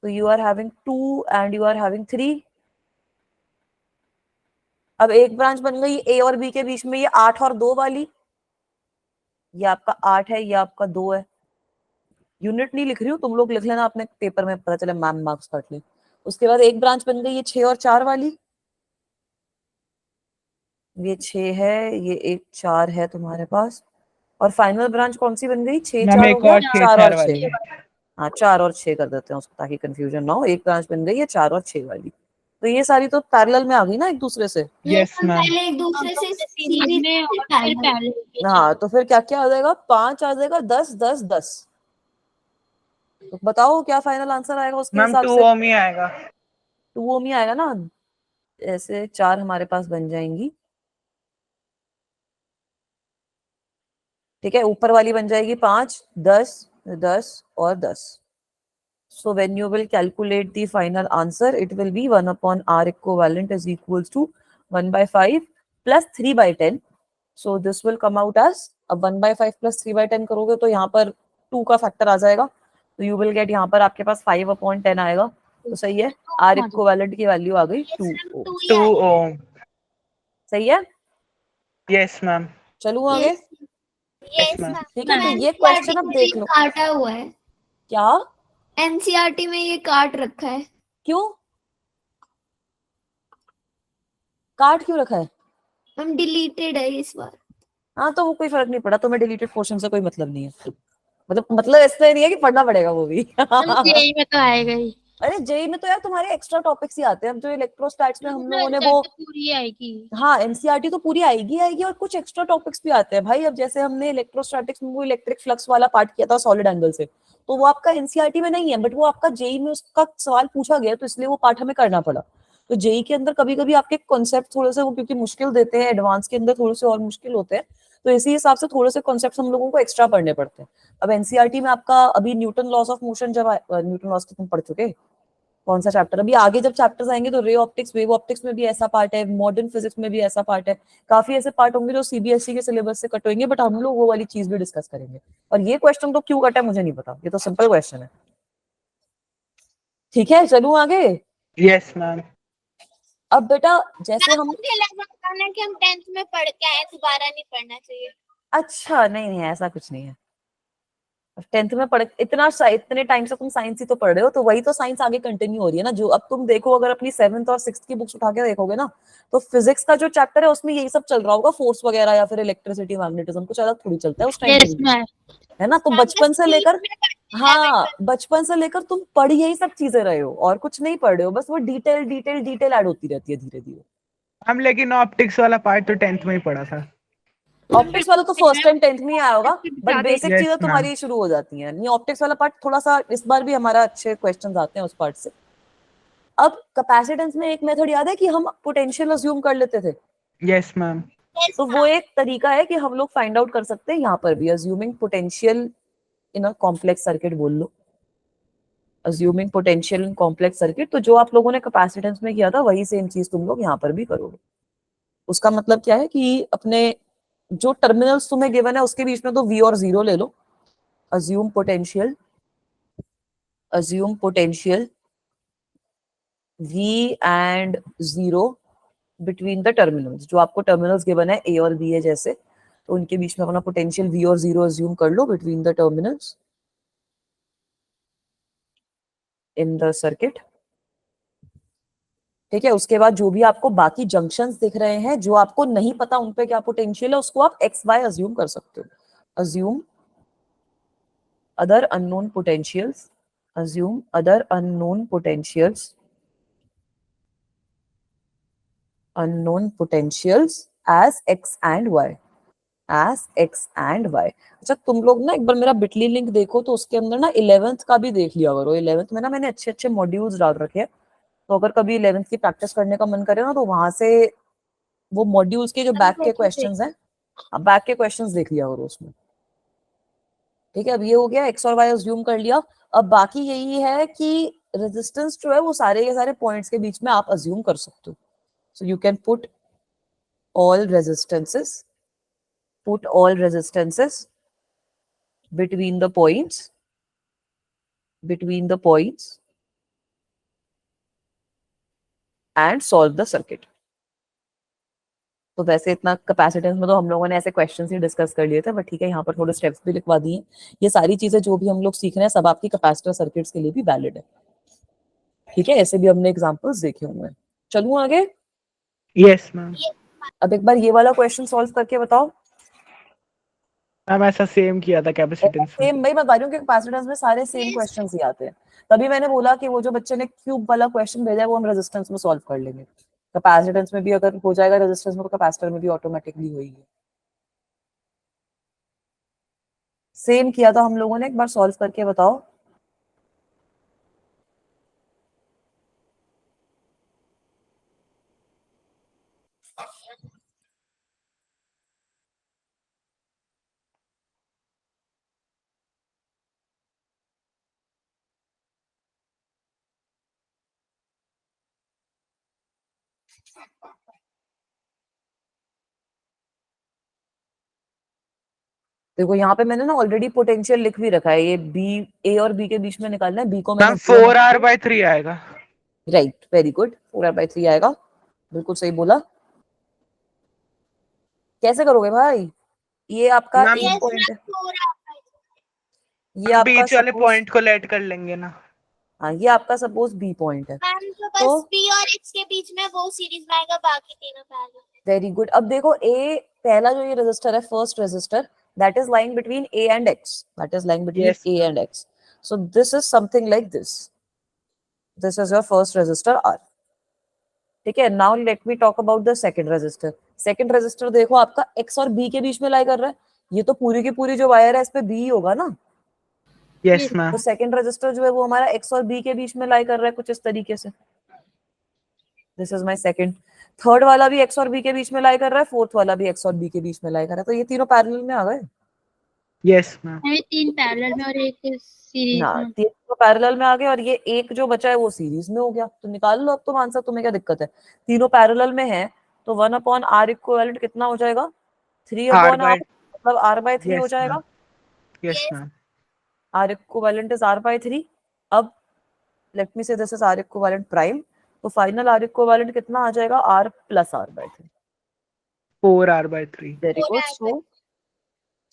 तो you are having 2 and you are having 3। अब एक ब्रांच बन गई ए और बी के बीच में, ये 8 और 2 वाली, ये आपका 8 है, ये आपका 2 है। यूनिट नहीं लिख रही हूँ, तुम लोग लिख लेना अपने पेपर में, पता चले मैम मार्क्स काट ले। उसके बाद एक ब्रांच बन गई ये 6 और 4 वाली, ये 6 है, ये एक 4 है तुम्हारे पास। और फाइनल ब्रांच कौन सी बन गई? 6 मैम 4 हो एक गया, और 6 4 4 और 6। वाली है। हाँ, 4 और 6 कर देते हैं उसको, ताकि कंफ्यूजन ना हो। एक ब्रांच बन गई है 4 और 6 वाली, तो ये सारी तो पैरेलल में आ गई ना एक दूसरे से। Yes ma'am. पहले एक दूसरे से सीरीज सीरीज में और फिर पैरेलल। हाँ, तो फिर क्या क्या आ जाएगा? 5 आ जाएगा, 10 10 10। तो बताओ क्या फाइनल आंसर आएगा उसके मैम हिसाब 2 से? ओम ही आएगा। 2 ओम ही आएगा ना। ऐसे 4 हमारे पास बन जाएंगी। ठीक है, ऊपर वाली बन जाएगी 5 10 10 और 10। So when you will calculate the final answer, it will be 1 upon R equivalent is equals to 1 by 5 plus 3 by 10. So this will come out as, अब 1 by 5 plus 3 by 10 करोगे तो यहाँ पर 2 का फैक्टर आ जाएगा, तो you will get यहाँ पर आपके पास 5 upon 10 आएगा। तो सही है, R equivalent की वैल्यू आ गई 2 ओम। 2 ओम। सही है, यस मैम। चलू आगे। Yes ma'am. ठीक है, तो ये क्वेश्चन अब देख लो। काटा हुआ है, क्या? एनसीईआरटी में ये काट रखा है। क्यों काट क्यों रखा है? हम डिलीटेड है इस बार। हाँ, तो वो कोई फर्क नहीं पड़ा, तुम्हें डिलीटेड पोर्शन से कोई मतलब नहीं है। मतलब इसलिए नहीं है कि पढ़ना पड़ेगा वो भी। जेई में तो आएगा ही। अरे जेई में तो यार तुम्हारे एक्स्ट्रा टॉपिक्स ही आते हैं। अब जो इलेक्ट्रोस्टैट्स में हम लोगों ने NCERT वो, तो पूरी आएगी। हाँ एनसीईआरटी तो पूरी आएगी आएगी, और कुछ एक्स्ट्रा टॉपिक्स भी आते हैं भाई। अब जैसे हमने इलेक्ट्रोस्टैटिक्स में वो इलेक्ट्रिक फ्लक्स वाला पार्ट किया था सॉलिड एंगल से, तो वो आपका एनसीईआरटी में नहीं है, बट वो आपका जेई में उसका सवाल पूछा गया, तो इसलिए वो पार्ट हमें करना पड़ा। तो जेई के अंदर कभी कभी आपके कॉन्सेप्ट थोड़े से वो क्योंकि मुश्किल देते हैं, एडवांस के अंदर थोड़े से और मुश्किल होते हैं, तो इसी हिसाब से थोड़े से कॉन्सेप्ट हम लोगों को एक्स्ट्रा पढ़ने पड़ते हैं। अब एनसीईआरटी में आपका अभी न्यूटन लॉस ऑफ मोशन, जब न्यूटन लॉस तुम पढ़ चुके, कौन सा चैप्टर? अभी आगे जब चैप्टर्स आएंगे तो रे ऑप्टिक्स, वेव ऑप्टिक्स में भी ऐसा पार्ट है, मॉडर्न फिजिक्स में भी ऐसा पार्ट है, काफी ऐसे पार्ट होंगे जो सीबीएसई के सिलेबस से कट होंगे, बट हम लोग वो वाली चीज भी डिस्कस करेंगे। और ये क्वेश्चन तो क्यों कटा है मुझे नहीं पता, ये तो सिंपल क्वेश्चन है। ठीक है, चलूं आगे। Yes ma'am. अब बेटा जैसे हम, मुझे लगा था ना कि हम 10th में पढ़ के आए, दोबारा नहीं पढ़ना चाहिए। अच्छा नहीं नहीं, ऐसा कुछ नहीं है। 10th में पढ़ इतने टाइम से तुम साइंस ही तो पढ़ रहे हो, तो वही तो साइंस आगे कंटिन्यू हो रही है ना। जो अब तुम देखो, अगर अपनी 7th और 6th की बुक्स उठा के देखोगे ना, तो फिजिक्स का जो चैप्टर है उसमें यही सब चल रहा होगा, फोर्स वगैरह या फिर इलेक्ट्रिसिटी, मैग्नेटिज्म, कुछ अलग थोड़ी चलता है उस टाइम यस पे, मैम। है ना। तो बचपन से लेकर, हाँ बचपन से लेकर तुम पढ़ यही सब चीजें रहे हो, और कुछ नहीं पढ़ रहे हो, बस वो डिटेल डिटेल डिटेल ऐड होती रहती है धीरे धीरे। हम लेकिन ऑप्टिक्स वाला पार्ट तो 10th में ही पढ़ा था। ऑप्टिक्स वाला तो फर्स्ट टाइम 10th में ही आया होगा, बट बेसिक Yes, चीजें ma'am. तुम्हारी शुरू हो जाती हैं। नहीं, ऑप्टिक्स वाला पार्ट थोड़ा सा इस बार भी हमारा अच्छे क्वेश्चंस आते हैं उस पार्ट से। अब कैपेसिटेंस में एक मेथड याद है कि हम पोटेंशियल अज्यूम कर लेते थे, यस मैम। तो वो एक तरीका है कि हम लोग फाइंड आउट कर सकते हैं यहाँ पर भी, assuming potential in a complex circuit बोल लो, assuming potential in complex circuit. तो जो आप लोगों ने कैपेसिटेंस में किया था वही सेम चीज तुम लोग यहाँ पर भी करोगे। उसका मतलब क्या है कि अपने जो टर्मिनल्स तुम्हें गिवन है उसके बीच में तो V और 0 ले लो, assume potential V and 0 between the terminals। जो आपको टर्मिनल्स गिवन है A और B है जैसे, तो उनके बीच में अपना पोटेंशियल V और 0 assume कर लो between the terminals in the circuit। ठीक है, उसके बाद जो भी आपको बाकी जंक्शंस दिख रहे हैं, जो आपको नहीं पता उन पे क्या पोटेंशियल है, उसको आप XY assume कर सकते हो। assume other unknown potentials unknown potentials as x and y, as x and y. अच्छा तुम लोग ना एक बार मेरा बिटली लिंक देखो तो उसके अंदर ना 11th का भी देख लिया करो. 11th में ना मैंने अच्छे अच्छे मॉड्यूल्स डाल रखे हैं, तो अगर कभी 11th की प्रैक्टिस करने का मन करे ना तो वहां से वो मॉड्यूल्स के जो बैक के क्वेश्चंस हैं, बैक के क्वेश्चंस देख लिया करो उसमें. ठीक है, अब ये हो गया एक्स और वाई अज्यूम कर लिया. अब बाकी यही है कि रेजिस्टेंस जो है वो सारे के सारे पॉइंट्स के बीच में आप अज्यूम कर सकते हो. So you can put all resistances, put all resistances between the points, and solve the circuit. तो वैसे इतना कैपेसिटेंस में तो हम लोगों ने ऐसे क्वेश्चंस ही डिस्कस कर लिए थे, बट ठीक है यहाँ पर थोड़े स्टेप्स भी लिखवा दिए. ये सारी चीजें जो भी हम लोग सीख रहे हैं सब आपकी कैपेसिटर सर्किट्स के लिए भी वैलिड है. ठीक है, ऐसे भी हमने एग्जांपल्स देखे हुए हैं. चलूं आगे. Yes ma'am. अब एक बार ये वाला क्वेश्चन सॉल्व करके बताओ. मैम ऐसा सेम किया था कैपेसिटेंस में. सेम भाई बता रही हूँ कि कैपेसिटेंस में सारे सेम क्वेश्चंस ही आते हैं. तभी मैंने बोला कि वो जो बच्चे ने क्यूब वाला क्वेश्चन भेजा है वो हम रेजिस्टेंस में सॉल्व कर लेंगे. कैपेसिटेंस में भी अगर हो जाएगा रेजिस्टेंस में तो कैपेसिटर में भी ऑटोमेटिकली होगी. सेम किया था हम लोगों ने, एक बार सॉल्व करके बताओ. देखो यहाँ पे मैंने ना ऑलरेडी पोटेंशियल लिख भी रखा है. ये बी, ए और बी के बीच में निकालना है. बी को मैंने मैम 4R/3 आएगा. Right, very good. 4R/3 आएगा, बिल्कुल सही बोला. कैसे करोगे भाई? ये आपका मैम, एक Yes, पॉइंट है. ma'am, 4 ये आपका बीच वाले suppose- पॉइंट को लेट कर लेंगे ना. हाँ, ये आपका सपोज बी पॉइंट है. मैम तो तो बस बी और एक्स के बीच में वो सीरीज में आएगा, बाकी तीनों पैरेलल. Very good. अब देखो ए पहला जो ये रेजिस्टर है, first resistor, that is lying between A and X. That is lying between Yes, A and X. So this is something like this. This is your first resistor R. ठीक है, now let me talk about the second resistor. Second resistor देखो आपका x और B के बीच में लाई कर रहा है. ये तो पूरी की पूरी जो वायर है इस पे बी होगा ना. Yes ma'am. तो सेकंड रेजिस्टर जो है वो हमारा एक्स और बी के बीच में लाई कर रहा है कुछ इस तरीके से. This is my second. Third वाला भी एक्स और बी के बीच में लाई कर रहा है. फोर्थ वाला भी एक्स और बी के बीच में लाई कर रहा है. तो ये तीनों पैरेलल में आ गए. Yes ma'am. ये 3 पैरेलल में और एक सीरीज ना, में. तीनों पैरेलल में आ गए और ये एक जो बचा है वो सीरीज में हो गया. तो निकाल लो अब तुम आंसर. तुम्हें क्या दिक्कत है? तीनों पैरेलल में है तो 1/r इक्विवेलेंट कितना हो जाएगा? 3/r. मतलब r/3 हो Yes, जाएगा. ma'am. Yes, ma'am. r equivalent is r/3. अब late me say this is r equivalent prime. तो फाइनल r equivalent कितना आ जाएगा? r plus r/3. 4R/3. Very good.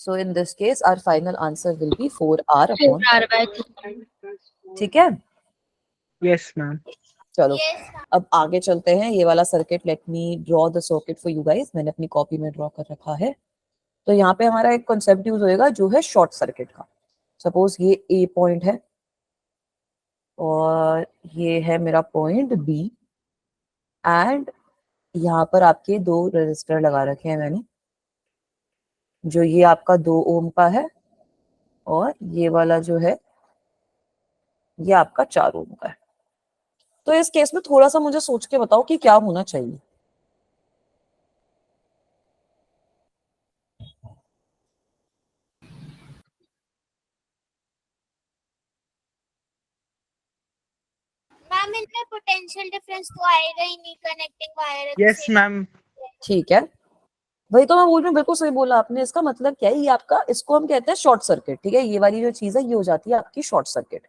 So in this case our final answer will be 4r upon. 4R/3. ठीक है, Yes, ma'am. चलो Yes, अब आगे चलते हैं. ये वाला circuit, late me draw the circuit for you guys. मैंने अपनी कॉपी में ड्रॉ कर रखा है. तो यहाँ पे हमारा एक कॉन्सेप्ट यूज होएगा जो है शॉर्ट सर्किट का. सपोज ये ए पॉइंट है और ये है मेरा पॉइंट बी, एंड यहाँ पर आपके 2 रेजिस्टर लगा रखे हैं मैंने. जो ये आपका 2 ओम का है और ये वाला जो है ये आपका 4 ओम का है. तो इस केस में थोड़ा सा मुझे सोच के बताओ कि क्या होना चाहिए. मैम इनमें पोटेंशियल डिफरेंस तो आएगा ही नहीं, कनेक्टिंग वायर है. Yes, ma'am. ठीक है, वही तो मैं बोल रही हूँ. बिल्कुल सही बोला आपने. इसका मतलब क्या है? ये आपका, इसको हम कहते हैं शॉर्ट सर्किट. ठीक है, ये वाली जो चीज है ये हो जाती है आपकी शॉर्ट सर्किट.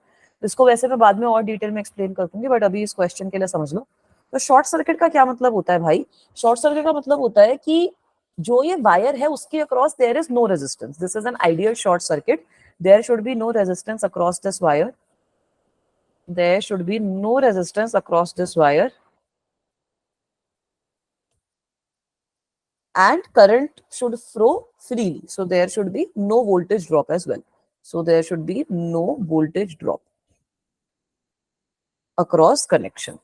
इसको वैसे मैं बाद में और डिटेल में एक्सप्लेन कर दूंगी, बट अभी इस क्वेश्चन के लिए समझ लो. तो शॉर्ट सर्किट का क्या मतलब होता है भाई? शॉर्ट सर्किट का मतलब होता है कि जो ये वायर है उसके across there is no resistance. This is an ideal short circuit. There should be no resistance across this wire. There should be no resistance across this wire, and current should flow freely. So there should be no voltage drop as well. So there should be no voltage drop across connection.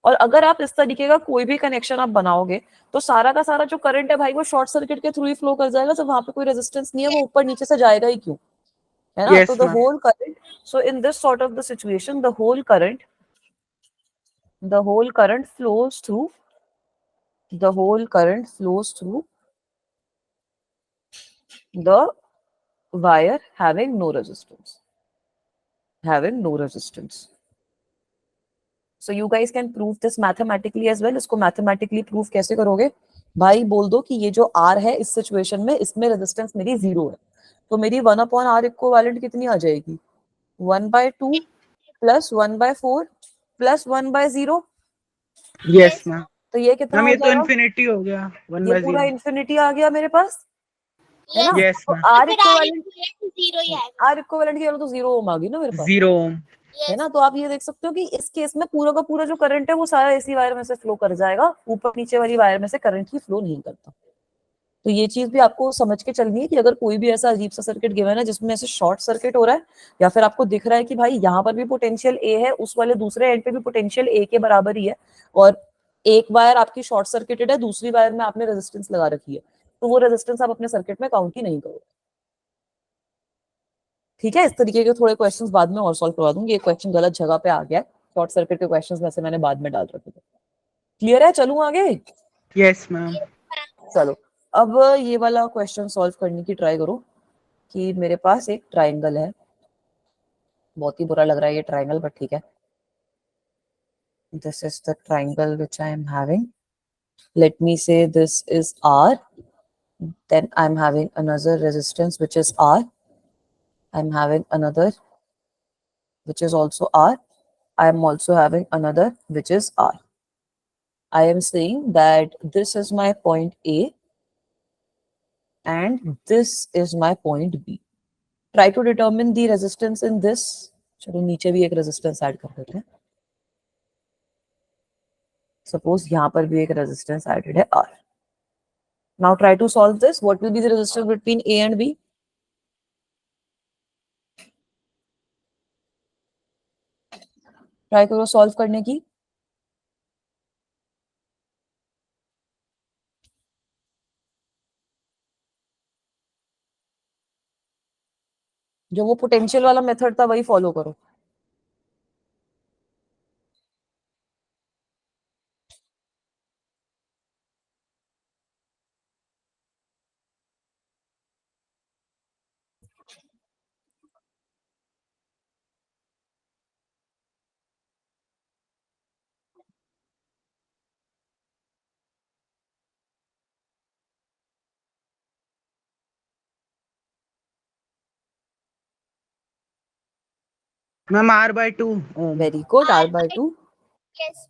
और अगर आप इस तरीके का कोई भी connection आप बनाओगे तो सारा का सारा जो करंट है भाई वो शॉर्ट सर्किट के थ्रू ही फ्लो कर जाएगा, जब वहां पे कोई रेजिस्टेंस नहीं है वो ऊपर नीचे से जाएगा ही क्यों, है ना? तो Yes, the ma'am. Whole current, so in this sort of the situation the whole current flows through the whole current flows through the wire having no resistance, so you guys can prove this mathematically as well. इसको mathematically prove कैसे करोगे भाई? बोल दो कि ये जो R है इस सिचुएशन में इसमें रेजिस्टेंस मेरी 0 है, तो मेरी 1/R इक्विवेलेंट कितनी आ जाएगी? 1/2 प्लस 1/4 प्लस 1/0। Yes, ma'am. तो ये कितना मैम हो ये तो जाएगा? इन्फिनिटी हो गया, वन ये बाय पूरा जीरो। इन्फिनिटी आ गया मेरे पास, है ना? Yes, तो ma'am. R फिर इक्विवेलेंट, जीरो ही आएगा। R इक्विवेलेंट की वैल्यू तो 0 ओम आ गई ना मेरे पास, 0 ohm. है ना? तो आप ये देख सकते हो कि इस केस में पूरा का पूरा जो करंट है वो सारा एसी वायर में से फ्लो कर जाएगा, ऊपर नीचे वाली वायर में से करंट ही फ्लो नहीं करता। तो ये चीज भी आपको समझ के चलनी है कि अगर कोई भी ऐसा अजीब सा सर्किट गिवन है जिसमें ऐसे शॉर्ट सर्किट हो रहा है, या फिर आपको दिख रहा है कि भाई यहाँ पर भी पोटेंशियल ए है, उस वाले दूसरे एंड पे भी पोटेंशियल ए के बराबर ही है, और एक वायर आपकी शॉर्ट सर्किटेड है, दूसरी वायर में आपने रेजिस्टेंस लगा रखी है, तो वो रेजिस्टेंस आप अपने सर्किट में काउंट ही नहीं करोगे। ठीक है, इस तरीके के थोड़े क्वेश्चंस बाद में और सॉल्व करवा दूंगी। ये क्वेश्चन गलत जगह पे आ गया है, शॉर्ट सर्किट के क्वेश्चंस में से मैंने बाद में डाल रखे थे। क्लियर है? चलूं आगे? Yes, ma'am. चलो अब ये वाला क्वेश्चन सॉल्व करने की ट्राई करो कि मेरे पास एक ट्राइंगल है, बहुत ही बुरा लग रहा है ये ट्राइंगल, बट ठीक है। This is the triangle which I am having, let me say this is R, then I'm having another resistance which is R, I'm having another which is also R, I am also having another which is R. I am saying that this is my point A and this is my point B. Try to determine the resistance in this. चलो नीचे भी एक resistance add कर देते हैं। Suppose यहाँ पर भी एक रेजिस्टेंस एडेड है R. Now try to solve this. What will be the resistance between A and B? Try करो सॉल्व करने की। जो वो पोटेंशियल वाला मेथड था वही फॉलो करो। Ma'am, R/2 ohm. Very good, R/2। Yes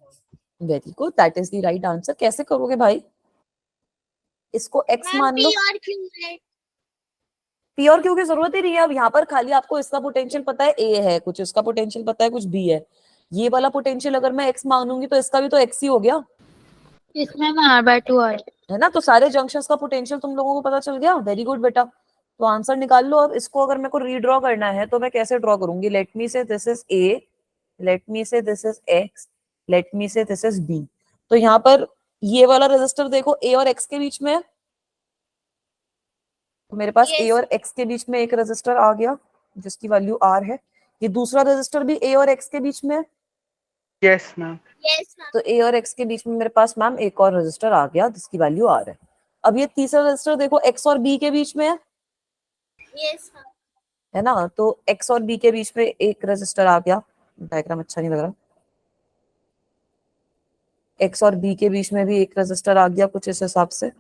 very good, that is the right answer. कैसे करोगे भाई? इसको x मैम, मान लो। पी और क्यू है। पी और क्यू की जरूरत ही नहीं है, अब यहाँ पर खाली आपको इसका पोटेंशियल पता है A है, कुछ इसका पोटेंशियल पता है, कुछ B है। ये वाला पोटेंशियल अगर मैं x मानूंगी तो इसका भी तो x ही हो गया, इसमें मैं R/2 आया। है ना? तो सारे जंक्शंस का पोटेंशियल तुम लोगों को पता चल गया। वेरी गुड बेटा, तो आंसर निकाल लो। अब इसको अगर मेरे को रीड्रॉ करना है तो मैं कैसे ड्रॉ करूंगी? Let me say this is A, let me say this is X, let me say this is B। तो यहाँ पर ये वाला रेजिस्टर देखो A और X के बीच में है, तो मेरे पास A Yes. और X के बीच में एक रेजिस्टर आ गया जिसकी वैल्यू R है। ये दूसरा रेजिस्टर भी A और X के बीच में है, Yes, ma'am. Yes ma'am. तो A और X के बीच में मेरे पास मैम एक और रेजिस्टर आ गया जिसकी वैल्यू R है। अब ये तीसरा रेजिस्टर देखो X और B के बीच में है यस मैम। है ना? तो X और B के बीच में एक रेजिस्टर आ गया। डायग्राम अच्छा नहीं लग रहा। X और B के बीच में भी एक रेजिस्टर आ गया कुछ इस हिसाब से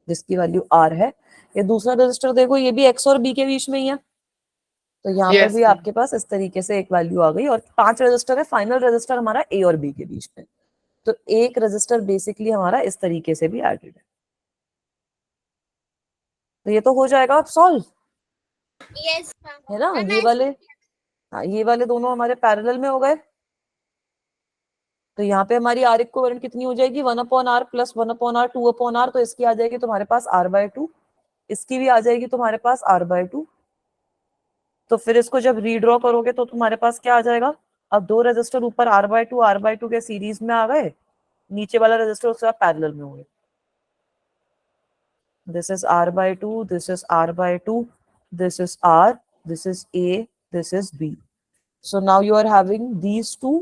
जिसकी वैल्यू R है। ये दूसरा रेजिस्टर देखो, ये भी X और B के बीच में ही है, तो यहाँ पर Yes, भी ma'am. आपके पास इस तरीके से एक वैल्यू आ गई। और 5 रेजिस्टर है, फाइनल रेजिस्टर हमारा A और B के बीच में, तो एक रेजिस्टर बेसिकली हमारा इस तरीके से भी एडेड है। तो ये तो हो जाएगा अब सॉल्व, यस मैम। है ना? ये वाले, हाँ ये वाले दोनों हमारे पैरेलल में हो गए। तो यहाँ पे हमारी R इक्विवेलेंट कितनी हो जाएगी? 1/R plus 1/R 2/R। तो इसकी आ जाएगी तुम्हारे पास R/2, इसकी भी आ जाएगी तुम्हारे पास R/2। तो फिर इसको जब रीड्रॉ करोगे तो तुम्हारे पास क्या आ जाएगा? अब दो रेजिस्टर ऊपर R/2 के सीरीज में आ गए, नीचे वाला रेजिस्टर उसके साथ पैरेलल में हो गए. This is R/2, this is R/2, this is R, this is A, this is B. So now you are having these two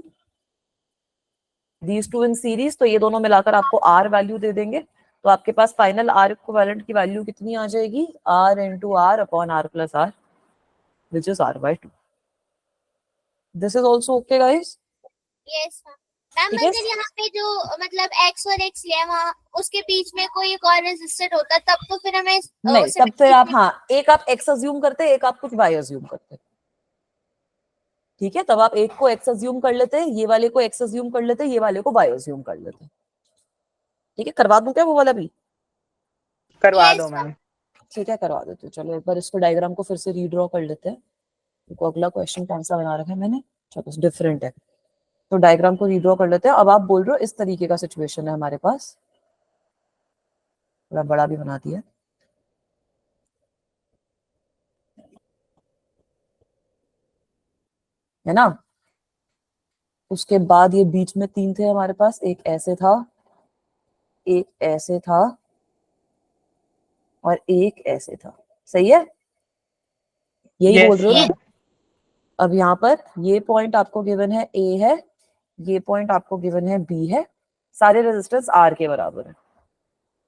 in series. तो ये दोनों मिलाकर आपको R वैल्यू दे देंगे. तो आपके पास फाइनल R इक्विवेलेंट की वैल्यू कितनी आ जाएगी? R into R upon R plus R, which is R/2. This is also okay, guys? Yes ma'am. ठीक है? अगर यहाँ पे जो मतलब x और x लिया वहाँ उसके बीच में कोई एक और रेजिस्टर होता तब तो फिर हमें नहीं, तब फिर आप एक आप x अज्यूम करते, एक आप कुछ y अज्यूम करते. ठीक है, तब आप एक को x अज्यूम कर लेते, ये वाले को x अज्यूम कर लेते, ये वाले को y अज्यूम कर लेते. ठीक है, करवा दूं क्या वो वाला भी? करवा Yes, दो मैम. ठीक है, करवा देते. चलो एक बार इसको डायग्राम को फिर से रीड्रॉ कर लेते हैं. देखो अगला क्वेश्चन कौन सा बना रखा है मैंने. चलो डिफरेंट है, तो डायग्राम को रीड्रॉ कर लेते हैं. अब आप बोल रहे हो इस तरीके का सिचुएशन है हमारे पास, थोड़ा बड़ा भी बना दिया. है ना? उसके बाद ये बीच में तीन थे हमारे पास, एक ऐसे था, एक ऐसे था और एक ऐसे था. सही है? यही Yes, बोल रहे हो ma'am. ना? अब यहाँ पर ये पॉइंट आपको गिवन है A है, ये पॉइंट आपको गिवन है B है, सारे रेजिस्टेंस R के बराबर है.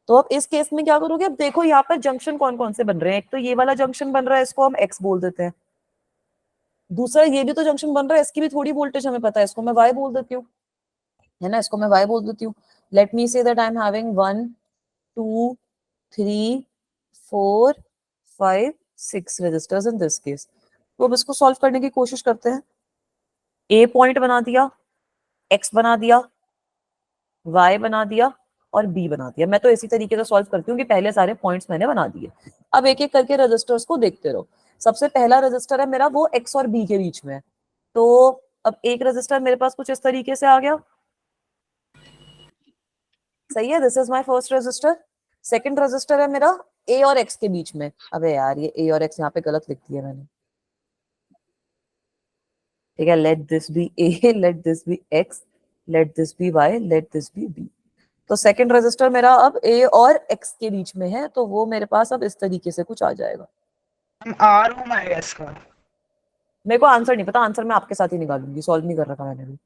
तो अब इस केस में क्या करोगे? अब देखो यहाँ पर जंक्शन कौन कौन से बन रहे हैं. एक तो ये वाला जंक्शन बन रहा है, इसको हम X बोल देते हैं. दूसरा ये भी तो जंक्शन बन रहा है, इसकी भी थोड़ी वोल्टेज हमें पता है, इसको मैं Y बोल देती हूँ. है ना? इसको मैं Y बोल देती हूँ. Let me say that I am having 1 2 3 4 5 6 resistors in this case. तो अब इसको सॉल्व करने की कोशिश करते हैं. A पॉइंट बना दिया, X बना दिया, Y बना दिया और B बना दिया. मैं तो इसी तरीके से सॉल्व करती हूँ कि पहले सारे पॉइंट्स मैंने बना दिए. अब एक एक करके रेजिस्टर्स को देखते रहो. सबसे पहला रेजिस्टर है मेरा, वो X और B के बीच में है. तो अब एक रेजिस्टर मेरे पास कुछ इस तरीके से आ गया. सही है? This is my first resistor. Second resistor है मेरा A और X के बीच में. अबे यार, ये A और X यहाँ पे गलत लिख दिया मैंने. ठीक है, let this be A, let this be X, let this be Y, let this be B. तो सेकंड रेजिस्टर मेरा अब A और X के बीच में है, तो वो मेरे पास अब इस तरीके से कुछ आ जाएगा. हम R हूँ मैं S का. मेरे को आंसर नहीं पता, आंसर मैं आपके साथ ही निकालूंगी. सॉल्व नहीं कर रखा मैंने भी,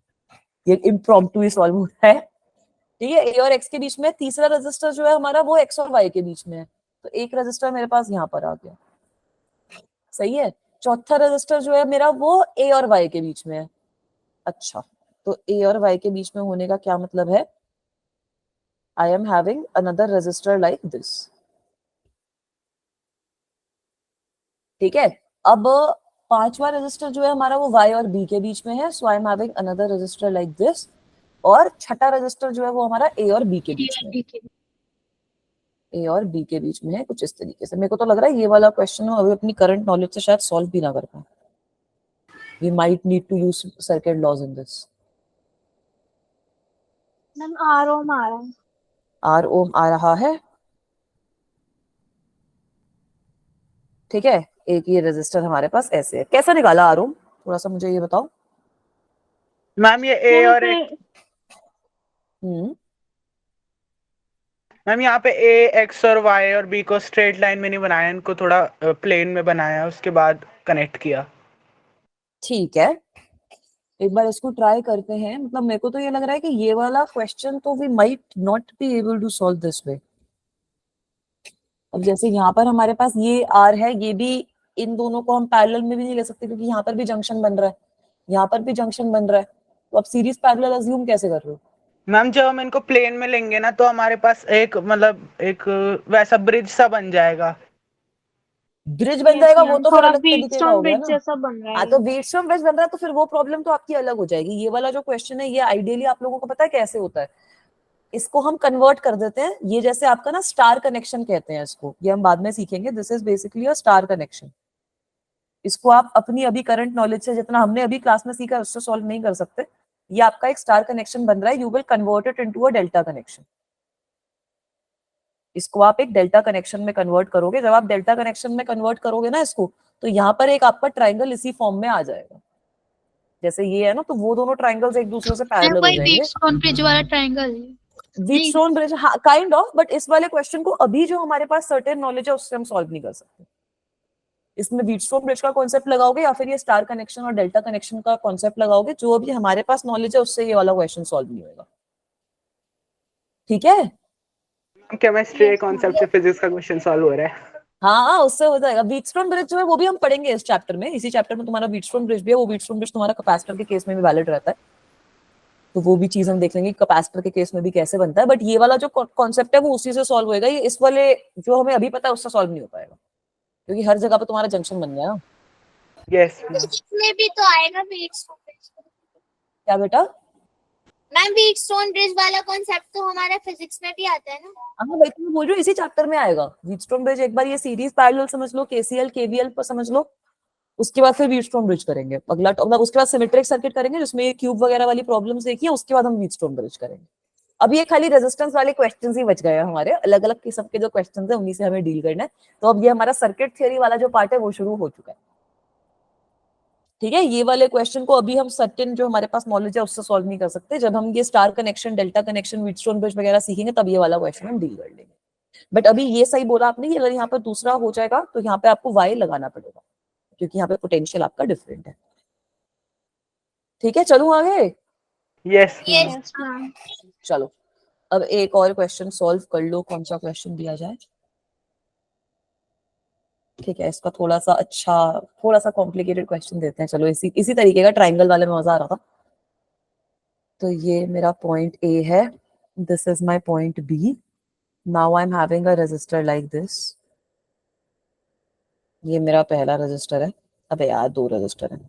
ये इम्प्रॉम्प्टू ही सॉल्व होता है. ठीक है, A और X के बीच में. तीसरा रेजिस्टर जो है हमारा, वो X और Y के बीच में है. तो एक रेजिस्टर मेरे पास यहाँ पर आ गया. सही है? चौथा रेजिस्टर जो है मेरा, वो A और Y के बीच में है. अच्छा, तो A और Y के बीच में होने का क्या मतलब है? I am having another resistor like this. ठीक है, अब पांचवा रेजिस्टर जो है हमारा, वो Y और B के बीच में है. So I am having another resistor like this. और छठा रेजिस्टर जो है वो हमारा A और B के बीच में है. A और B के बीच में है, कुछ इस तरीके से. मेरे को तो लग रहा है ये वाला क्वेश्चन अभी अपनी करंट नॉलेज से शायद सॉल्व भी ना कर पाए. We might need to use circuit laws in this. Ma'am R ओम आ रहा है. R ओम आ रहा है. ठीक है, एक ये रेजिस्टर हमारे पास ऐसे है. कैसा निकाला R ओम? थोड़ा सा मुझे ये बताओ. मैम ये A और मैम यहाँ पे A, X और Y और B को स्ट्रेट लाइन में नहीं बनाया, इनको थोड़ा प्लेन में बनाया, उसके बाद कनेक्ट किया. ठीक है, एक बार इसको ट्राई करते हैं. मतलब मेरे को तो ये लग रहा है कि ये वाला क्वेश्चन तो we might not be able to solve this way. अब जैसे यहाँ पर हमारे पास ये R है, ये भी, इन दोनों को हम पैरेलल में भी नहीं ले सकते क्योंकि यहाँ पर भी जंक्शन बन रहा है, यहाँ पर भी जंक्शन बन रहा है. तो आप सीरीज पैरेलल अज्यूम कैसे कर रहे हो? मैम जब हम इनको प्लेन में लेंगे ना, तो हमारे पास एक मतलब एक वैसा ब्रिज सा बन जाएगा. ब्रिज बन जाएगा, वो तो फिर थोड़ा अलग तरीके का हो गया ब्रिज ना. जैसा बन रहा हाँ, है. तो व्हीटस्टोन ब्रिज बन रहा है, तो फिर वो प्रॉब्लम तो आपकी अलग हो जाएगी. ये वाला जो क्वेश्चन है, ये आइडियली आप लोगों को पता है कैसे होता है. इसको हम कन्वर्ट कर देते हैं. ये जैसे आपका ना स्टार कनेक्शन कहते हैं इसको, ये हम बाद में सीखेंगे. This is basically a star connection. इसको आप अपनी अभी करंट नॉलेज से, जितना हमने अभी क्लास में सीखा, उससे सॉल्व नहीं कर सकते. ये आपका एक स्टार कनेक्शन बन रहा है. You will convert it into a delta connection. इसको आप एक डेल्टा कनेक्शन में कन्वर्ट करोगे. जब आप डेल्टा कनेक्शन में कन्वर्ट करोगे ना इसको, तो यहाँ पर एक आपका ट्राइंगल इसी फॉर्म में आ जाएगा. जैसे ये है ना, तो वो दोनों ट्राइंगल्स एक दूसरे से पैरेलल हो वही जाएंगे। व्हीटस्टोन ब्रिज वाला ट्रायंगल है। Wheatstone bridge, kind of, but इस वाले क्वेश्चन को अभी जो हमारे पास सर्टेन नॉलेज है उससे हम सॉल्व नहीं कर सकते। इसमें व्हीटस्टोन ब्रिज का कॉन्सेप्ट लगाओगे या फिर ये स्टार कनेक्शन और डेल्टा कनेक्शन का कॉन्सेप्ट लगाओगे, जो अभी हमारे पास नॉलेज है उससे ये वाला क्वेश्चन सॉल्व नहीं होगा। ठीक है, केमिस्ट्री कॉन्सेप्ट से फिजिक्स का क्वेश्चन सॉल्व हो रहा है। हाँ उससे हो जाएगा। व्हीटस्टोन ब्रिज जो है वो भी हम पढ़ेंगे इस चैप्टर में, इसी चैप्टर में तुम्हारा व्हीटस्टोन ब्रिज भी है। वो व्हीटस्टोन ब्रिज तुम्हारा कैपेसिटर के केस में भी वैलिड रहता है, तो वो भी चीज हम देख लेंगे कैपेसिटर के केस में भी कैसे बनता है। बट ये वाला जो कॉन्सेप्ट है वो उसी से सॉल्व होएगा, ये इस वाले जो हमें अभी पता है उससे सॉल्व नहीं हो पाएगा, क्योंकि हर जगह पे तुम्हारा जंक्शन बन गया ना। Yes ma'am. इसमें भी तो आएगा व्हीटस्टोन ब्रिज। क्या बेटा? मैम व्हीटस्टोन ब्रिज वाला कॉन्सेप्ट तो हमारा फिजिक्स में भी आता है ना। हाँ भाई, तुम बोल रही हो इसी चैप्टर में आएगा व्हीटस्टोन ब्रिज। एक बार ये सीरीज पैरेलल समझ लो, केसीएल केवीएल पर समझ लो, उसके बाद फिर व्हीटस्टोन ब्रिज करेंगे अगला, मतलब उसके बाद सिमेट्रिक सर्किट करेंगे जिसमें ये क्यूब वगैरह वाली प्रॉब्लम्स देखी है, उसके बाद हम व्हीटस्टोन ब्रिज करेंगे। अब ये खाली रेजिस्टेंस वाले क्वेश्चंस ही बच गए हैं हमारे, अलग अलग किस्म के जो क्वेश्चंस है उन्हीं से हमें डील करना है। तो अब ये हमारा सर्किट थ्योरी वाला जो पार्ट है वो शुरू हो चुका है। ठीक है, ये वाले क्वेश्चन को अभी हम सर्टेन जो हमारे पास नॉलेज है उससे सॉल्व नहीं कर सकते। जब हम ये star connection, delta connection, Wheatstone bridge वगैरह सीखेंगे तब ये वाला क्वेश्चन हम डील कर लेंगे। बट अभी ये सही बोला आपने कि अगर यहाँ पर दूसरा हो जाएगा तो यहाँ पे आपको वाई लगाना पड़ेगा, क्योंकि यहाँ पे पोटेंशियल आपका डिफरेंट है। ठीक है, चलूं आगे? Yes ma'am. Yes ma'am. चलो, अब एक और क्वेश्चन सॉल्व कर लो। कौन सा क्वेश्चन दिया जाए? ठीक है, इसका थोड़ा सा अच्छा, थोड़ा सा कॉम्प्लिकेटेड क्वेश्चन देते हैं। चलो इसी इसी तरीके का, ट्राइंगल वाले में मजा आ रहा था। तो ये मेरा पॉइंट ए है, this is my point B. Now I am having a resistor like this. ये मेरा पहला रेजिस्टर है। अबे यार, दो रेजिस्टर है।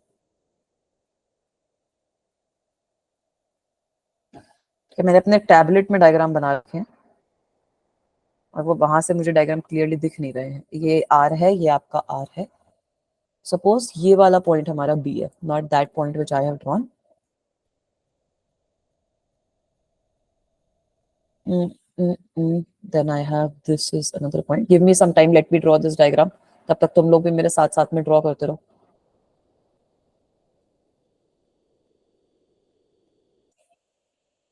कि मैंने अपने टैबलेट में डायग्राम बना रखे हैं और वो वहां से मुझे डायग्राम क्लियरली दिख नहीं रहे हैं। ये आर है, ये आपका आर है। सपोज ये वाला पॉइंट हमारा बी है, not that point which I have drawn. then I have, this is another point. Give me some time, let me draw this diagram. तब तक तुम लोग भी मेरे साथ साथ में ड्रॉ करते रहो।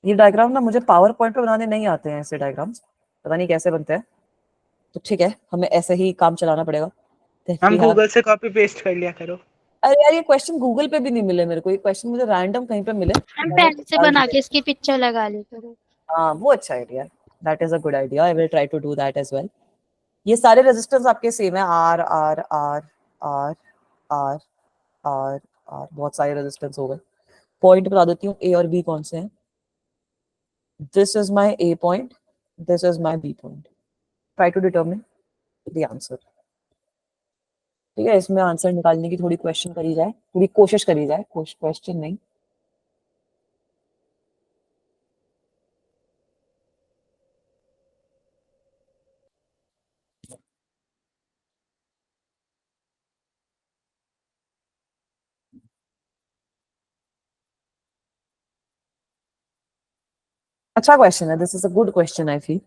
ये डायग्राम ना मुझे पावर पॉइंट पे बनाने नहीं आते हैं, ऐसे डायग्राम्स पता नहीं कैसे बनते हैं। तो ठीक है, हमें ऐसे ही काम चलाना पड़ेगा। Then हम we have, गूगल से कॉपी पेस्ट कर लिया करो। अरे यार ये क्वेश्चन गूगल पे भी नहीं मिले मेरे को, ये क्वेश्चन मुझे रैंडम कहीं पे मिले। हम मैंने पेन से निकाल बना दिए। के इसकी पिक्चर लगा ली करो। हाँ वो अच्छा idea, that is a good idea, I will try to do that as well. ये सारे रेजिस्टेंस आपके सेम है, R R R R R R R, बहुत सारे रेजिस्टेंस हो गए। पॉइंट बता देती हूँ, ए और बी कौन से हैं। This is my A point, this is my B point. Try to determine the answer. ठीक है, इसमें आंसर निकालने की थोड़ी क्वेश्चन करी जाए, थोड़ी कोशिश करी जाए, क्वेश्चन नहीं। अच्छा क्वेश्चन है, this is a good question I feel.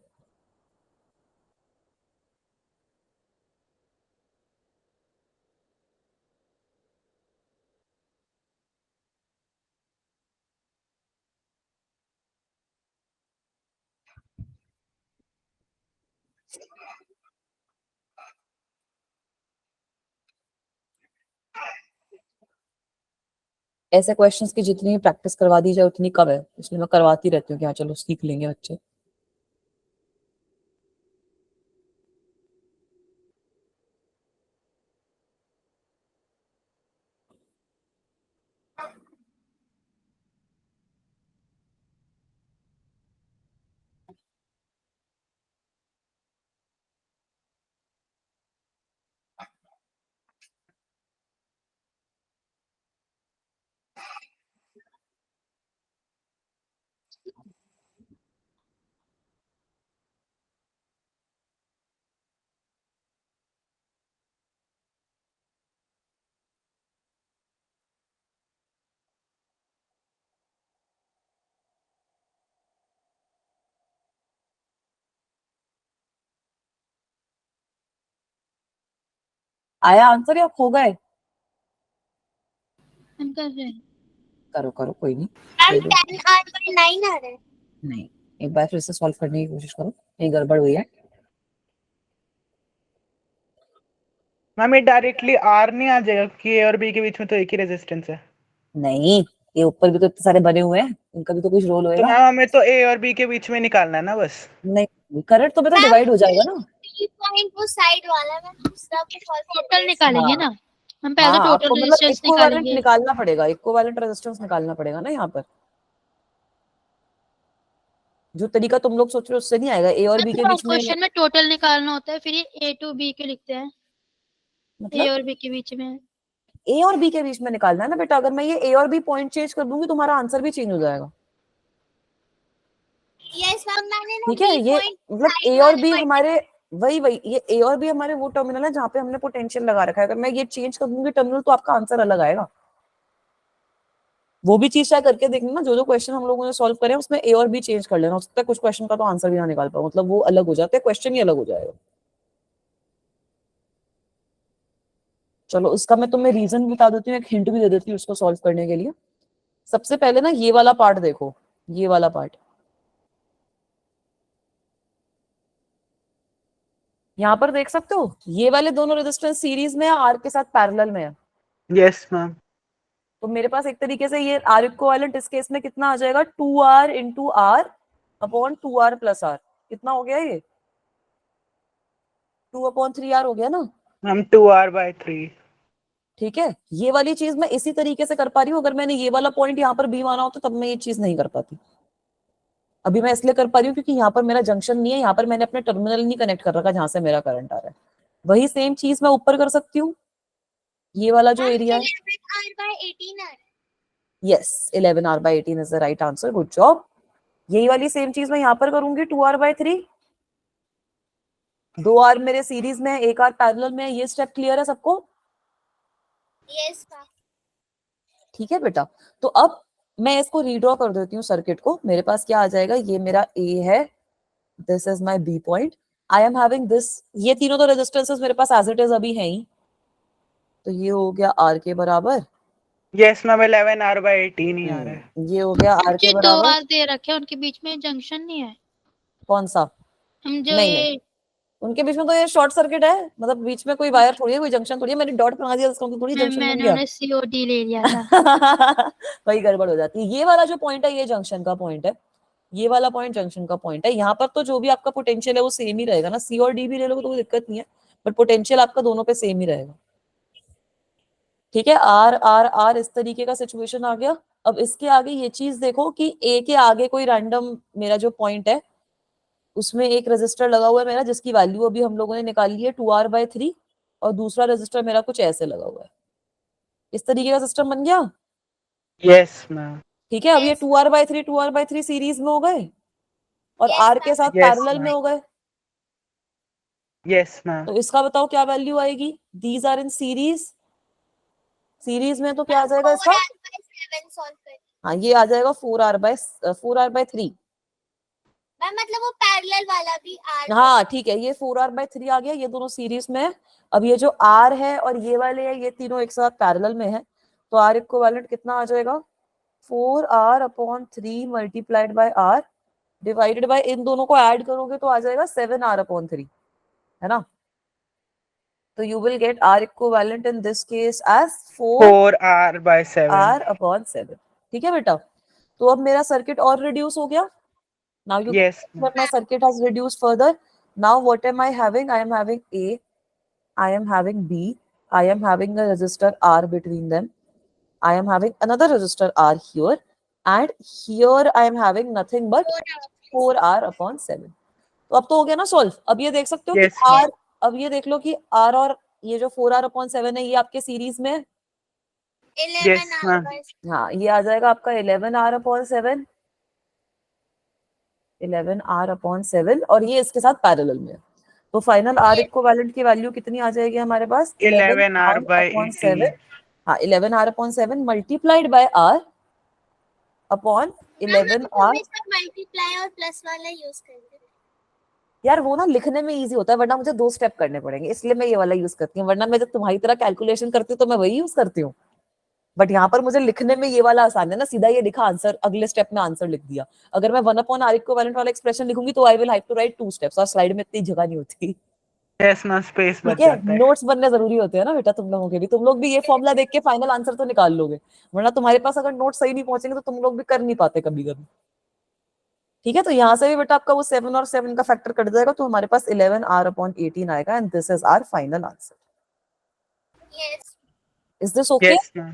ऐसे क्वेश्चंस की जितनी प्रैक्टिस करवा दी जाए उतनी कम है, इसलिए मैं करवाती रहती हूँ कि हाँ चलो सीख लेंगे बच्चे। आया आंसर या खो गए? हम कर रहे हैं। करो करो, कोई नहीं, मैम दे दो। 10r/9 आ रहा है। नहीं, एक बार फिर से सॉल्व करने की कोशिश करो, ये गड़बड़ हुई है। मैम ये डायरेक्टली आर नहीं आ जाएगा क्योंकि ए और बी के बीच में तो एक ही रेजिस्टेंस है। नहीं, ये ऊपर भी तो इतने सारे बने हुए हैं, इनका भी तो कुछ रोल तो होएगा। मैम हमें तो ए और बी के बीच में निकालना है ना बस। नहीं, करंट तो बेटा मैम डिवाइड हो जाएगा ना। बी पॉइंट वो साइड वाला है, मैम दूसरा को सॉल्व टोटल निकालेंगे हाँ ना, हम पहले हाँ, तो आपको टोटल मतलब रेजिस्टेंस इक्विवेलेंट निकालेंगे। निकालना पड़ेगा, इक्विवेलेंट रेजिस्टेंस निकालना पड़ेगा ना यहाँ पर। जो तरीका तुम लोग सोच रहे हो उससे नहीं आएगा, ए और बी के बीच में। क्वेश्चन में टोटल निकालना होता है, फिर ये ए टू बी के लिखते हैं, ए मतलब और बी के बीच में। ए और बी के बीच में निकालना है ना बेटा, अगर मैं ये ए और बी पॉइंट चेंज कर दूंगी तुम्हारा आंसर भी चेंज हो जाएगा। यस मैम, मैंने ना ठीक है, बी ये पॉइंट मतलब ए और बी हमारे वही वही, ये ए और बी हमारे वो टर्मिनल है जहाँ पे हमने पोटेंशियल लगा रखा है। अगर मैं ये चेंज कर दूंगी टर्मिनल तो आपका आंसर अलग आएगा। वो भी चीज ट्राई करके देखना ना, जो जो क्वेश्चन हम लोगों ने सॉल्व करे हैं उसमें ए और बी चेंज कर लेना, हो सकता है कुछ क्वेश्चन का तो आंसर भी ना निकाल पाओ, मतलब वो अलग हो जाते हैं, क्वेश्चन ही अलग हो जाएगा। चलो इसका मैं तुम्हें रीजन बता देती हूँ, एक हिंट भी दे देती हूँ उसको सॉल्व करने के लिए। सबसे पहले ना ये वाला पार्ट देखो, ये वाला पार्ट यहाँ पर देख सकते हो, ये वाले दोनों रेजिस्टेंस सीरीज में है, आर के साथ पैरेलल में है। Yes ma'am. तो मेरे पास एक तरीके से ये आर इक्विवेलेंट इस केस में कितना आ जाएगा, 2r into R upon 2r plus R. कितना हो गया ये, 2/3r हो गया ना। हम 2r/3। ठीक है, ये वाली चीज मैं इसी तरीके से कर पा रही हूँ, अगर मैंने ये वाला पॉइंट यहाँ पर बी माना होता तब मैं ये चीज नहीं कर पाती। अभी मैं इसलिए कर पा रही हूँ क्योंकि यहाँ पर मेरा जंक्शन नहीं है, यहाँ पर मैंने अपने टर्मिनल नहीं कनेक्ट कर रखा जहां से मेरा करंट आ रहा है। वही सेम चीज मैं ऊपर कर सकती हूँ, ये वाला जो एरिया है। 11r/18 आ रहा है। Yes, 11r/18 is the right answer, good job. यही वाली सेम चीज मैं यहाँ पर करूंगी, 2r/3। 2r मेरे सीरीज में है, 1r पैरेलल में है, ये स्टेप क्लियर है सबको। Yes ma'am. ठीक है बेटा, तो अब मैं इसको रीड्रॉ कर देती हूँ सर्किट को। मेरे पास क्या आ जाएगा, ये मेरा ए है, this is my B point, I am having this, ये तीनों तो रेजिस्टेंसेस मेरे पास एज इट इज अभी है ही, तो ये हो गया आर के बराबर। यस मैम 11r/18 ही आ रहा है। ये हो गया आर के जो दो बराबर। आर दे रखे हैं उनके बीच में जंक्शन नहीं है, कौन सा, हम जो नहीं ये नहीं, उनके बीच में तो ये शॉर्ट सर्किट है, मतलब बीच में कोई वायर थोड़ी है, कोई जंक्शन थोड़ी है, मैंने डॉट बना दिया, इसका मतलब थोड़ी जंक्शन बन मैंने गया। उन्हें सीओडी ले लिया था। वही गड़बड़ हो जाती है। ये वाला जो पॉइंट है ये जंक्शन का पॉइंट है, ये वाला पॉइंट जंक्शन का पॉइंट है। यहाँ पर तो जो भी आपका पोटेंशियल है वो सेम ही रहेगा ना, सी और डी भी ले लोगे तो कोई दिक्कत नहीं है, बट पोटेंशियल आपका दोनों पे सेम ही रहेगा। ठीक है, आर आर आर इस तरीके का सिचुएशन आ गया। अब इसके आगे ये चीज देखो कि ए के आगे कोई रैंडम मेरा जो पॉइंट है उसमें एक रेजिस्टर लगा हुआ है मेरा, जिसकी वैल्यू अभी हम लोगों ने निकाली है 2r/3, और दूसरा रेजिस्टर मेरा कुछ ऐसे लगा हुआ है। इस तरीके का सिस्टम बन गया। Yes ma'am. ठीक है, अब ये 2r/3 सीरीज में हो गए और Yes, आर के ma'am. साथ Yes, पैरेलल ma'am. में हो गए। Yes ma'am. तो इसका बताओ क्या वैल्यू आएगी, these are in series, series में तो क्या आ जाएगा इसका, 4r/7 सॉल्व कर। हाँ ये आ जाएगा 4r/3। मैम मतलब वो पैरेलल वाला भी r। हाँ ठीक है, ये 4r/3 आ गया, ये दोनों सीरीज में है। अब ये जो r है और ये वाले है, ये तीनों एक साथ पैरेलल में है, तो r इक्विवेलेंट कितना आ जाएगा, 4r/3 multiplied by r divided by, इन दोनों को ऐड करोगे तो आ जाएगा 7r/3, है ना। तो you will get r equivalent in this case as 4r/7।4r/7। ठीक है बेटा, तो अब मेरा सर्किट और रिड्यूस हो गया। Now you Yes, can see that my circuit has reduced further. Now what am I having? I am having A, I am having B, I am having a resistor R between them, I am having another resistor R here, and here I am having nothing but 4r/7। तो अब तो हो गया ना solve. अब ये देख सकते हो कि Yes, ma'am. R, अब ये देख लो कि R और ये जो 4r/7 है ये आपके सीरीज में है। 11 ma'am. हाँ, ये आ जाएगा आपका 11r/7, 11r/7, और ये इसके साथ पैरेलल में है। तो फाइनल आर इक्विवेलेंट की वैल्यू कितनी आ जाएगी हमारे पास, 11r/18। हाँ 11r/7 multiplied by r upon 11r। Multiply और प्लस वाला यूज करेंगे। यार वो ना लिखने में इजी होता है, वरना मुझे 2 स्टेप करने पड़ेंगे, इसलिए मैं ये वाला यूज करती हूँ, वरना मैं जब तुम्हारी तरह कैलकुलेशन करती हूँ तो मैं वही यूज करती हूँ। बट यहाँ पर मुझे लिखने में ये वाला आसान है ना, सीधा ये लिखा आंसर, अगले स्टेप में आंसर लिख दिया। अगर मैं 1/r इक्विवेलेंट वाला एक्सप्रेशन लिखूंगी तो I will have to write 2 steps, और स्लाइड में इतनी जगह नहीं होती। यस मैम, स्पेस बच ठीक है, जाता है। नोट्स बनने जरूरी होते हैं ना बेटा तुम लोगों के भी, तुम लोग भी ये फॉर्मूला देख के फाइनल आंसर तो निकाल लोगे, वरना तुम्हारे पास अगर नोट सही नहीं पहुंचेंगे तो तुम लोग भी कर नहीं पाते कभी कभी। ठीक है, तो यहाँ से भी बेटा आपका वो 7 और 7 का फैक्टर कट जाएगा, तो हमारे पास 11r/18 आएगा, and this is our final answer. Yes. Is this okay? Yes ma'am.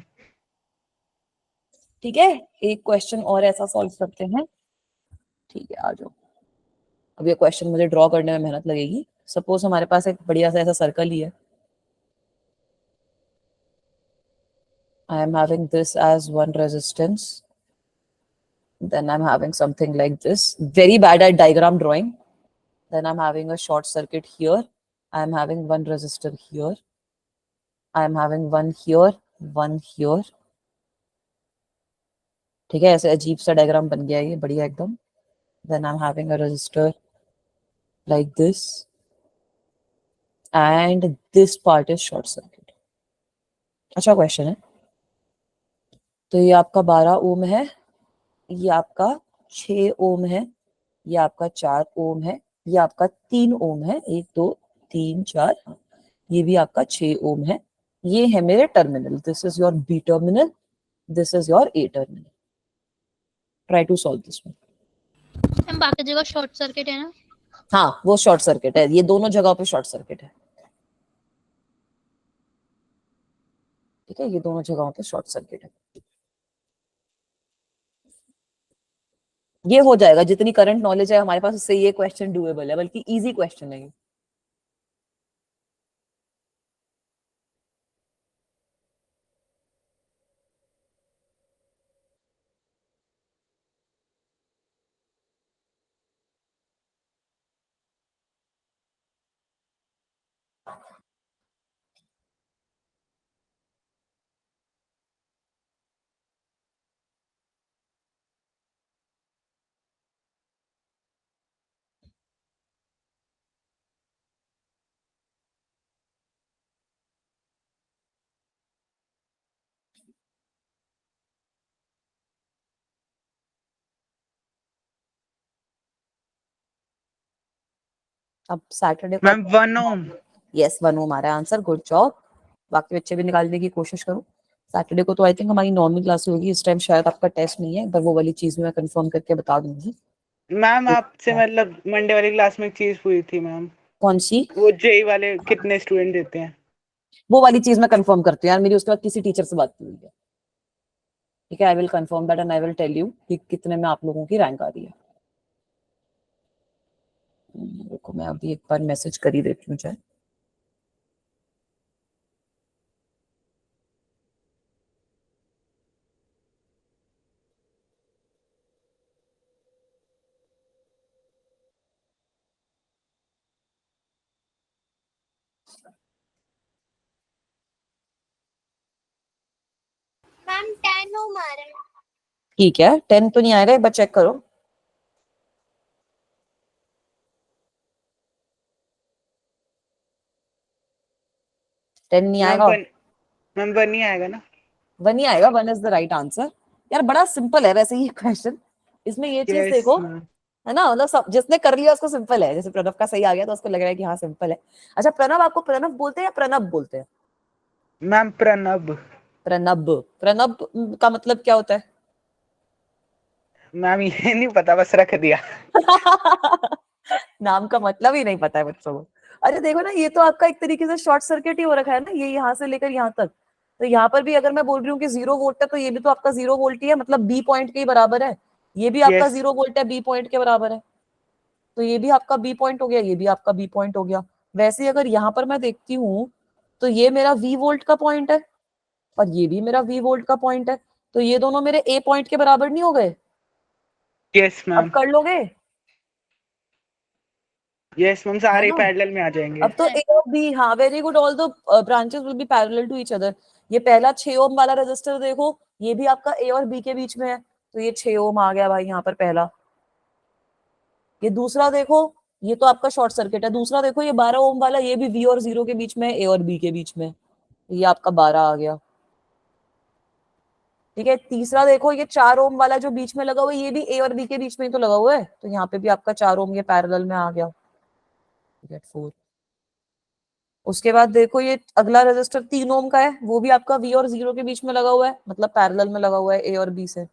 ठीक है, एक क्वेश्चन और ऐसा सॉल्व करते हैं। ठीक है, आ जाओ। अब ये क्वेश्चन मुझे ड्रॉ करने में मेहनत लगेगी। सपोज हमारे पास एक बढ़िया सा ऐसा सर्कल ही है, I am having this as one resistance, then I'm having something like this. Very bad at diagram drawing. Then I'm having a short circuit here. I'm having one resistor here. I'm having one here, one here. ठीक है, ऐसे अजीब सा diagram बन गया ये, बढ़िया एकदम। Then I'm having a resistor like this, and this part is short circuit. अच्छा क्वेश्चन है। तो ये आपका 12 ओम है, ये आपका 6 ओम है, ये आपका 4 ओम है, ये आपका 3 ओम है, 1 2 3 4, ये भी आपका 6 ओम है। ये है मेरे terminal, this is your B terminal, this is your A terminal. Try to solve this one. Ma'am बाकी जगह शॉर्ट सर्किट है ना? हाँ, वो शॉर्ट सर्किट है, ये दोनों जगह पे शॉर्ट सर्किट है। ठीक है, ये दोनों जगहों पे शॉर्ट सर्किट है। ये हो जाएगा, जितनी करंट नॉलेज है हमारे पास उससे ये क्वेश्चन डूएबल है, बल्कि इजी क्वेश्चन है ये। अब सैटरडे को मैम 1 ओम। यस 1 ओम आ रहा है आंसर, गुड जॉब। बाकी बच्चे भी निकालने की कोशिश करो। सैटरडे को तो आई थिंक हमारी नॉर्मल क्लास होगी, इस टाइम शायद आपका टेस्ट नहीं है, पर वो वाली चीज मैं कंफर्म करके बता दूंगी। मैम आपसे मतलब मंडे वाली क्लास में एक चीज पूछी थी मैम, कौन सी? वो जेई वाले कितने स्टूडेंट देते हैं? वो वाली चीज मैं कंफर्म करती हूँ यार, मेरी उसके बाद किसी टीचर से बात की हुई है। ठीक है, I will confirm that and I will tell you कि कितने में आप लोगों की रैंक आ रही है। देखो मैं अभी एक बार मैसेज कर ही देती हूँ चाहे। मैम 10 ओम आ रहा है। ठीक है, 10 तो नहीं आएगा, एक बार चेक करो। टेन नहीं मैम आएगा? मैम 1 नहीं आएगा ना? 1 ही आएगा, 1 इज द राइट आंसर। यार बड़ा सिंपल है वैसे ये क्वेश्चन, इसमें ये चीज यस देखो, मैम। है ना, मतलब जिसने कर लिया उसको सिंपल है। जैसे प्रणव का सही आ गया तो उसको लग रहा है कि हाँ सिंपल है। अच्छा प्रणव, आपको प्रणव बोलते हैं या प्रणब बोलते हैं? मैम प्रणब। प्रणब, प्रणब का मतलब क्या होता है? मैम ये नहीं पता, बस रख दिया। नाम का मतलब ही नहीं पता है बच्चों को। अरे देखो ना, ये तो आपका एक तरीके से शॉर्ट सर्किट ही हो रखा है ना, ये यहाँ से लेकर यहाँ तक। तो यहाँ पर भी अगर मैं बोल रही हूँ कि 0 वोल्ट है, तो ये भी तो आपका 0 वोल्ट ही है, मतलब बी पॉइंट के ही बराबर है। ये भी आपका यस 0 वोल्ट है, बी पॉइंट के बराबर है। तो ये भी आपका बी पॉइंट हो गया, ये भी आपका बी पॉइंट हो गया। वैसे ही अगर यहाँ पर मैं देखती हूँ तो ये मेरा वी वोल्ट का पॉइंट है, और ये भी मेरा वी वोल्ट का पॉइंट है। तो ये दोनों मेरे ए पॉइंट के बराबर नहीं हो गए? यस अब मैम। कर लोगे? यस मैम, है सारे ना? पैरेलल में आ जाएंगे। अब तो ए और बी, हाँ very good, all the branches will be parallel to each other. ये पहला 6 ओम वाला रेजिस्टर देखो, ये भी आपका ए और बी के बीच में है, तो ये 6 ओम आ गया भाई यहाँ पर पहला। ये दूसरा देखो, ये तो आपका शॉर्ट सर्किट है। दूसरा देखो, ये 12 ओम वाला, ये भी वी और 0 के बीच में है, ए और बी के बीच में, ये आपका 12 आ गया। ठीक है, तीसरा देखो ये 4 ओम वाला जो बीच में लगा हुआ है, ये भी ए और बी के बीच में ही तो लगा हुआ है, तो यहाँ पे भी आपका 4 ओम ये पैरेलल में आ गया, गेट 4। उसके बाद देखो ये अगला रेजिस्टर 3 ओम का है, वो भी आपका वी और 0 के बीच में लगा हुआ है, मतलब पैरेलल में लगा हुआ है ए और बी से,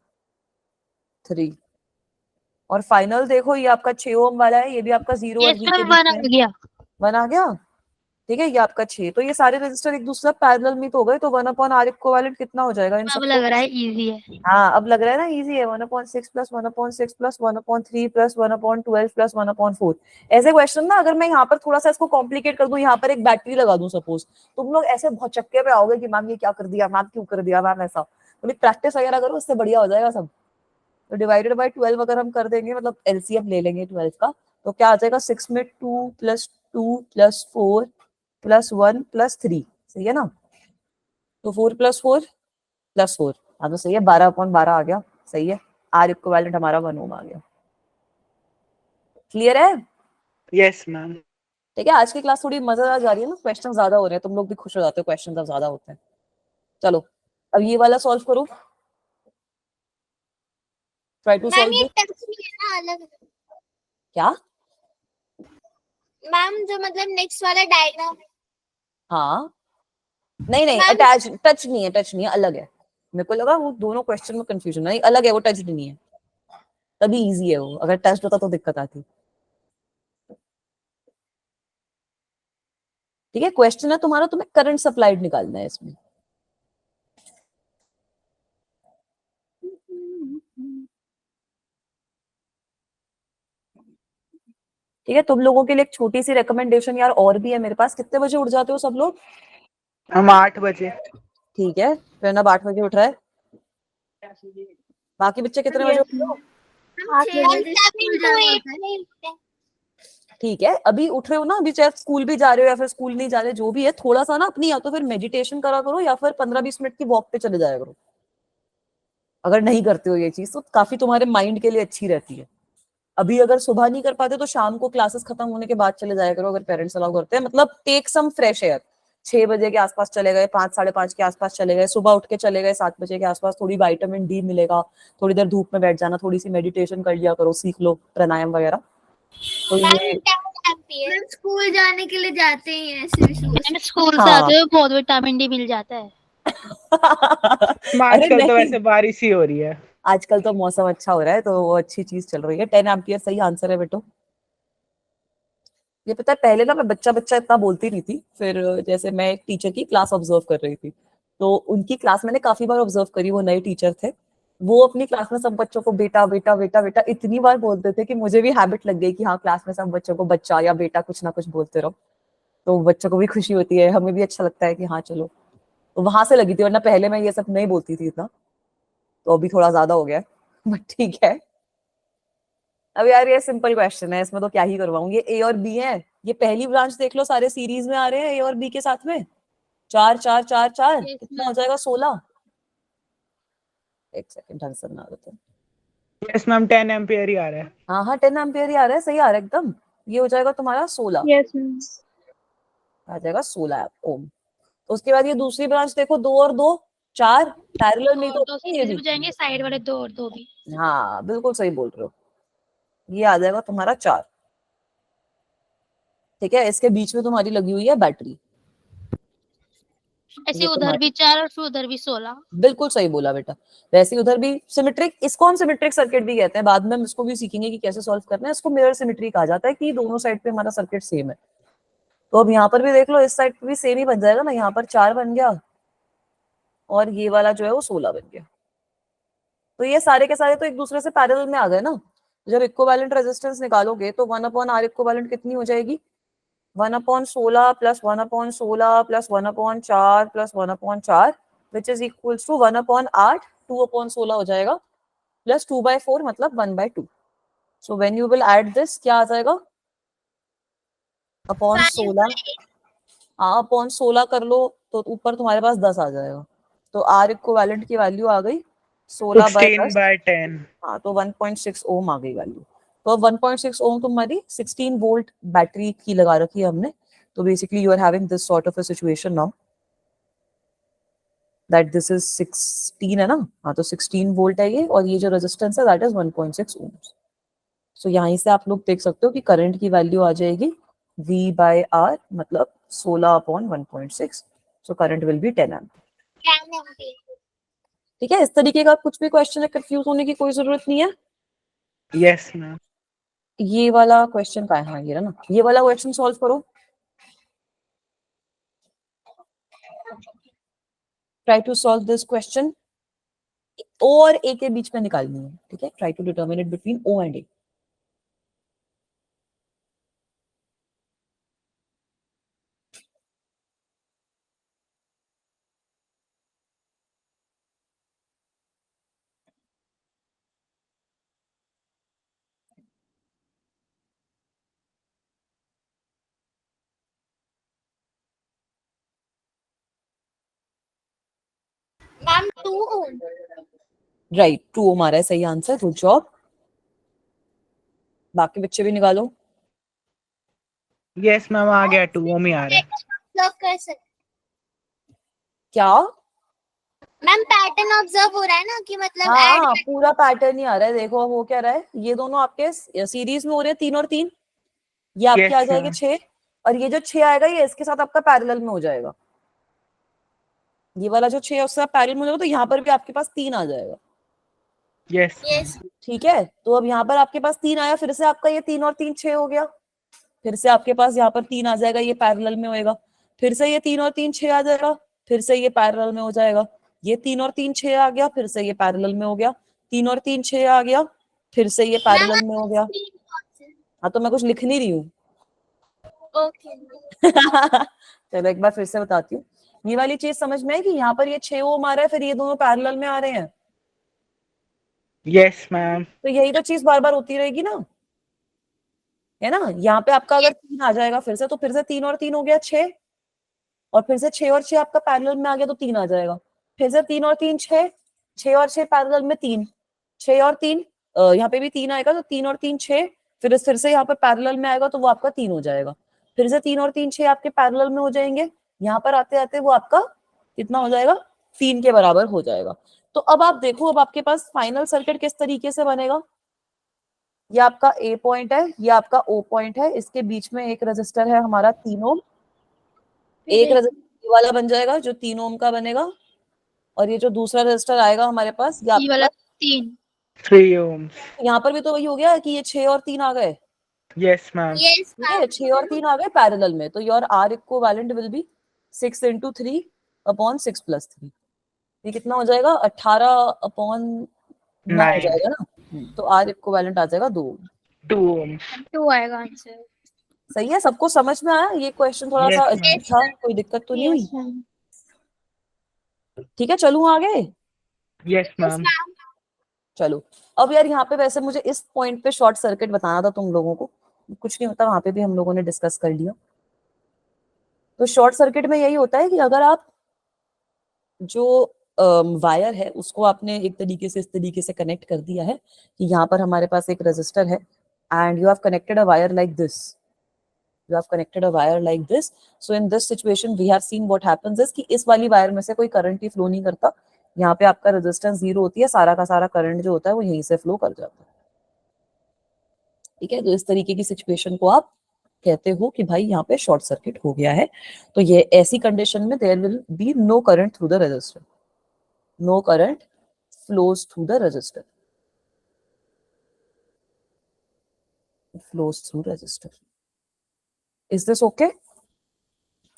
3। और फाइनल देखो ये आपका 6 ओम वाला है, ये भी आपका 0 और यस बी के मैम बीच 1 आ में गया। 1 आ गया। ठीक है, ये आपका 6, तो ये सारे रजिस्टर एक दूसरे पैरेलल में तो हो गए, तो 1/r इक्विवेलेंट कितना हो जाएगा इन अब सबको? लग रहा है इजी है। हाँ, अब लग रहा है ना इजी है, 1/6 प्लस 1/6 प्लस 1/3 प्लस 1/12 प्लस 1/4। ऐसे क्वेश्चन ना अगर मैं यहाँ पर थोड़ा सा इसको कॉम्प्लिकेट कर दूं, यहाँ पर एक बैटरी लगा दूं सपोज, तुम लोग ऐसे बहुत चक्के पे आओगे कि मैम ये क्या कर दिया, मैम क्यों कर दिया, मैम ऐसा। थोड़ी प्रैक्टिस वगैरह करो, उससे बढ़िया हो जाएगा सब। तो डिवाइडेड बाई 12 अगर हम कर देंगे, मतलब एलसीएम ले लेंगे 12 का, तो क्या आ जाएगा 6 में 2 प्लस 2 प्लस 4 प्लस 1 प्लस 3, सही है ना? तो 4 प्लस 4 प्लस 4, हाँ तो सही है, 12/12 आ गया, सही है। आर इक्विवेलेंट हमारा 1 ओम आ गया। क्लियर है? Yes ma'am. ठीक है, आज की क्लास थोड़ी मजेदार जा रही है ना, क्वेश्चन ज्यादा हो रहे हैं, तुम लोग भी खुश हो जाते हो क्वेश्चन जब ज्यादा होते हैं। चलो अब ये वाला सॉल्व करो, ट्राई टू मैम सॉल्व ये दिस। टच नहीं है ना अलग? क्या? मैम जो मतलब नेक्स्ट वाला डायग्राम, हाँ, नहीं नहीं, मैम अटैच टच नहीं है, टच नहीं है, अलग है। मेरे को लगा वो दोनों क्वेश्चन में कंफ्यूजन, नहीं अलग है, वो टच नहीं है, तभी इजी है वो, अगर टच होता तो दिक्कत आती। ठीक है, क्वेश्चन है तुम्हारा, तुम्हें करंट सप्लाइड निकालना है इसमें। ठीक है, तुम लोगों के लिए एक छोटी सी रिकमेंडेशन यार और भी है मेरे पास। कितने बजे उठ जाते हो सब लोग? हम 8 बजे। ठीक है, फिर ना 8 बजे उठ रहा है, बाकी बच्चे कितने बजे उठ रहे हो? हम 7 to 8 में उठते हैं। ठीक है, अभी उठ रहे हो ना, अभी चाहे स्कूल भी जा रहे हो या फिर स्कूल नहीं जा रहे, जो भी है, थोड़ा सा ना अपनी या तो फिर मेडिटेशन करा करो या फिर 15-20 मिनट की वॉक पे चले जाया करो। अगर नहीं करते हो ये चीज तो काफी तुम्हारे माइंड के लिए अच्छी रहती है। अभी अगर सुबह नहीं कर पाते तो शाम को क्लासेस खत्म होने के बाद चले जाया करो, अगर पेरेंट्स अलाउ करते हैं, मतलब टेक सम फ्रेश एयर। 6 बजे के आसपास चले गए, 5 साढ़े 5 के आसपास चले गए, सुबह उठ के चले गए 7 बजे के आसपास, थोड़ी विटामिन डी मिलेगा, थोड़ी देर धूप में बैठ जाना, थोड़ी सी मेडिटेशन कर लिया करो, सीख लो प्राणायाम वगैरह। तो मैम ये 10 एम्पियर। मैम स्कूल जाने के लिए जाते ही हैं ऐसे भी मैम स्कूल से हाँ। आते हुए बहुत विटामिन डी मिल जाता है। अरे आजकल तो नहीं, वैसे बारिश ही हो रही है। आजकल तो मौसम अच्छा हो रहा है तो वो अच्छी चीज चल रही है। 10 एम्पियर सही आंसर है बेटो। ये पता है पहले ना मैं बच्चा बच्चा इतना बोलती नहीं थी, फिर जैसे मैं एक टीचर की क्लास ऑब्जर्व कर रही थी, तो उनकी क्लास मैंने काफी बार ऑब्जर्व करी, वो नए टीचर थे, वो अपनी क्लास में सब बच्चों को बेटा बेटा बेटा बेटा इतनी बार बोलते थे कि मुझे भी हैबिट लग गई कि हाँ क्लास में सब बच्चों को बच्चा या बेटा कुछ ना कुछ बोलते रहो, तो बच्चों को भी खुशी होती है, हमें भी अच्छा लगता है कि हाँ चलो, तो वहां से लगी थी, वरना पहले मैं ये सब नहीं बोलती थी इतना, तो अभी थोड़ा ज्यादा हो गया है, बट ठीक है। अब यार ये सिंपल क्वेश्चन है, इसमें तो क्या ही करवाऊं, ये ए और बी है, ये पहली ब्रांच देख लो, सारे सीरीज में आ रहे हैं ए और बी के साथ में, 4 4 4 4 Yes, कितना हो जाएगा 16। एक सेकंड ढंग से बना देते हैं। यस मैम 10 एम्पियर ही आ रहा है। हाँ हाँ 10 एम्पियर ही आ रहा है, सही आ रहा है एकदम। ये हो जाएगा तुम्हारा 16, यस मैम। आ जाएगा 16 ओम। तो उसके बाद ये दूसरी ब्रांच देखो, 2 और 2 4 पैरेलल में ही और तो दो होते हैं ये सीरीज भी। में जाएंगे, साइड वाले 2 और 2 भी। हाँ बिल्कुल सही बोल रहे हो, ये आ जाएगा तुम्हारा 4। ठीक है, इसके बीच में तुम्हारी लगी हुई है बैटरी, ऐसे ये उधर तुम्हारी, भी 4 और फिर उधर भी 16। बिल्कुल सही बोला बेटा। वैसे उधर भी सिमेट्रिक, इसको हम सिमेट्रिक सर्किट भी कहते हैं, बाद में हम इसको भी सीखेंगे कि कैसे सॉल्व करना है। इसको मिरर सिमेट्री कहा जाता है कि दोनों साइड पे हमारा सर्किट सेम है। तो अब यहाँ पर भी देख लो, इस साइड पे भी सेम ही बन जाएगा ना, यहाँ पर 4 बन गया और ये वाला जो है वो 16 बन गया। तो ये सारे के सारे तो एक दूसरे से पैरेलल में आ गए ना। जब इक्विवेलेंट रेजिस्टेंस निकालोगे तो 1/R इक्विवेलेंट कितनी हो जाएगी, 1/16 plus 1/16 plus 1/4 plus 1/4 which is equals to 1/8, 2/16 हो जाएगा, प्लस 2/4 मतलब 1/2। So when you will add this क्या आ जाएगा, अपॉन 16, हाँ अपॉन 16 कर लो तो ऊपर तुम्हारे पास 10 आ जाएगा। तो आर इक्विवेलेंट की वैल्यू आ गई 16/10, 16/10। हाँ तो 1.6 ओम आ गई वैल्यू। तो अब 1.6 ओम तुम्हारी 16 वोल्ट बैटरी की लगा रखी है हमने। तो basically you are having this sort of a situation now, that this is 16 है ना, हाँ तो 16 वोल्ट है ये, और ये जो रेजिस्टेंस है दैट इज 1.6 ओम्स। सो यहीं से आप लोग देख सकते हो कि करंट की वैल्यू आ जाएगी V by R, मतलब 16 upon 1.6, so current will be 10 amp. 10 MP. ठीक है, इस तरीके का कुछ भी क्वेश्चन है, कंफ्यूज होने की कोई जरूरत नहीं है। Yes ma'am. ये वाला क्वेश्चन का है, हाँ ये है ना, ये वाला क्वेश्चन सॉल्व करो, try to solve this question. O और A के बीच में निकालनी है, ठीक है, try to determine it between O and A। Ma'am, 2 ohm. Right, 2 ohm आ रहा है सही आंसर, गुड जॉब। बाकी बच्चे भी निकालो। यस मैम, आ गया, 2 ओम ही आ रहा है। ऑब्जर्व कर सकते। क्या? मैम पैटर्न ऑब्जर्व हो रहा है ना कि मतलब ऐड। हाँ पूरा पैटर्न ही आ रहा है, देखो अब हो क्या रहा है, ये दोनों आपके सीरीज में हो रहे हैं 3 और 3, ये आपके आ यस जाएंगे मैम। 6, और ये जो 6 आएगा ये इसके साथ आपका पैरेलल में हो जाएगा, ये वाला जो 6 है उससे पैरेलल में हो जाएगा, तो यहाँ पर भी आपके पास 3 आ जाएगा। Yes yes. ठीक है, तो अब यहाँ पर आपके पास 3 आया, फिर से आपका ये 3 और 3 6 हो गया, फिर से आपके पास यहाँ पर 3 आ जाएगा, ये पैरेलल में होएगा, फिर से ये 3 और 3 6 आ जाएगा, फिर से ये पैरेलल में हो जाएगा, ये 3 और 3 6 आ गया, फिर से ये पैरेलल में हो गया, 3 और 3 6 आ गया, फिर से ये पैरेलल में हो गया। हाँ तो मैं कुछ लिख नहीं रही हूँ। ओके। चलो एक बार फिर से बताती हूँ, ये वाली चीज समझ में है कि यहाँ पर ये 6 ओम आ रहा है, फिर ये दोनों पैरेलल में आ रहे हैं, यस मैम। तो यही तो चीज बार बार होती रहेगी ना, है ना। यहाँ पे आपका अगर 3 आ जाएगा फिर से, तो फिर से 3 और 3 हो गया 6, और फिर से 6 और 6 आपका पैरेलल में आ गया तो 3 आ जाएगा, फिर से 3 और 3 6, 6 और 6 पैरेलल में 3, 6 और 3 यहाँ पे भी 3 आएगा, तो 3 और 3 6, फिर से यहाँ पे पैरेलल में आएगा तो वो आपका 3 हो जाएगा, फिर से 3 और 3 6 आपके पैरेलल में हो जाएंगे, यहाँ पर आते आते वो आपका कितना हो जाएगा, 3 के बराबर हो जाएगा। तो अब आप देखो, अब आपके पास फाइनल सर्किट किस तरीके से बनेगा, ये आपका A पॉइंट है, ये आपका O पॉइंट है, इसके बीच में एक रेजिस्टर है हमारा 3 ओम, एक रेजिस्टर वाला बन जाएगा जो 3 ओम का बनेगा, और ये जो दूसरा रेजिस्टर आएगा हमारे पास ये ये वाला आपका 3। 3 ओम्स। यहाँ पर भी तो वही हो गया कि ये 6 और 3 आ गए, यस मैम। यस ठीक है, 6 और 3 आ गए पैरेलल में, तो your R equivalent will B 6 into 3 upon 6 plus 3, ये कितना हो जाएगा, 18 अपॉन 9 हो 9 जाएगा ना, तो R इक्विवेलेंट आ जाएगा 2। 2 ओम्स। 2 आएगा आंसर। सही है, सबको समझ में आया, ये क्वेश्चन थोड़ा सा Yes, अजीब था, कोई दिक्कत तो नहीं हुई? Yes ma'am. ठीक है, चलूं आगे। Yes ma'am. चलो, अब यार यहाँ पे वैसे मुझे इस पॉइंट पे शॉर्ट सर्किट बताना था तुम लोगों को, कुछ नहीं होता, वहां पे भी हम लोगों ने डिस्कस कर लिया। तो शॉर्ट सर्किट में यही होता है कि अगर आप जो वायर है उसको आपने एक तरीके से इस तरीके से कनेक्ट कर दिया है कि यहाँ पर हमारे पास एक रेजिस्टर है, and you have connected a wire like this, you have connected a wire like this, so in this situation we have seen what happens is कि इस वाली वायर में से कोई करंट ही फ्लो नहीं करता, यहाँ पे आपका रेजिस्टेंस 0 होती है, सारा का सारा करंट जो होता है वो यहीं से फ्लो कर जाता है। ठीक है, तो इस तरीके की सिचुएशन को आप कहते हो कि भाई यहाँ पे शॉर्ट सर्किट हो गया है, तो ये ऐसी कंडीशन में there will be no current through the resistor, no current flows through the resistor, flows through resistor. Is this okay?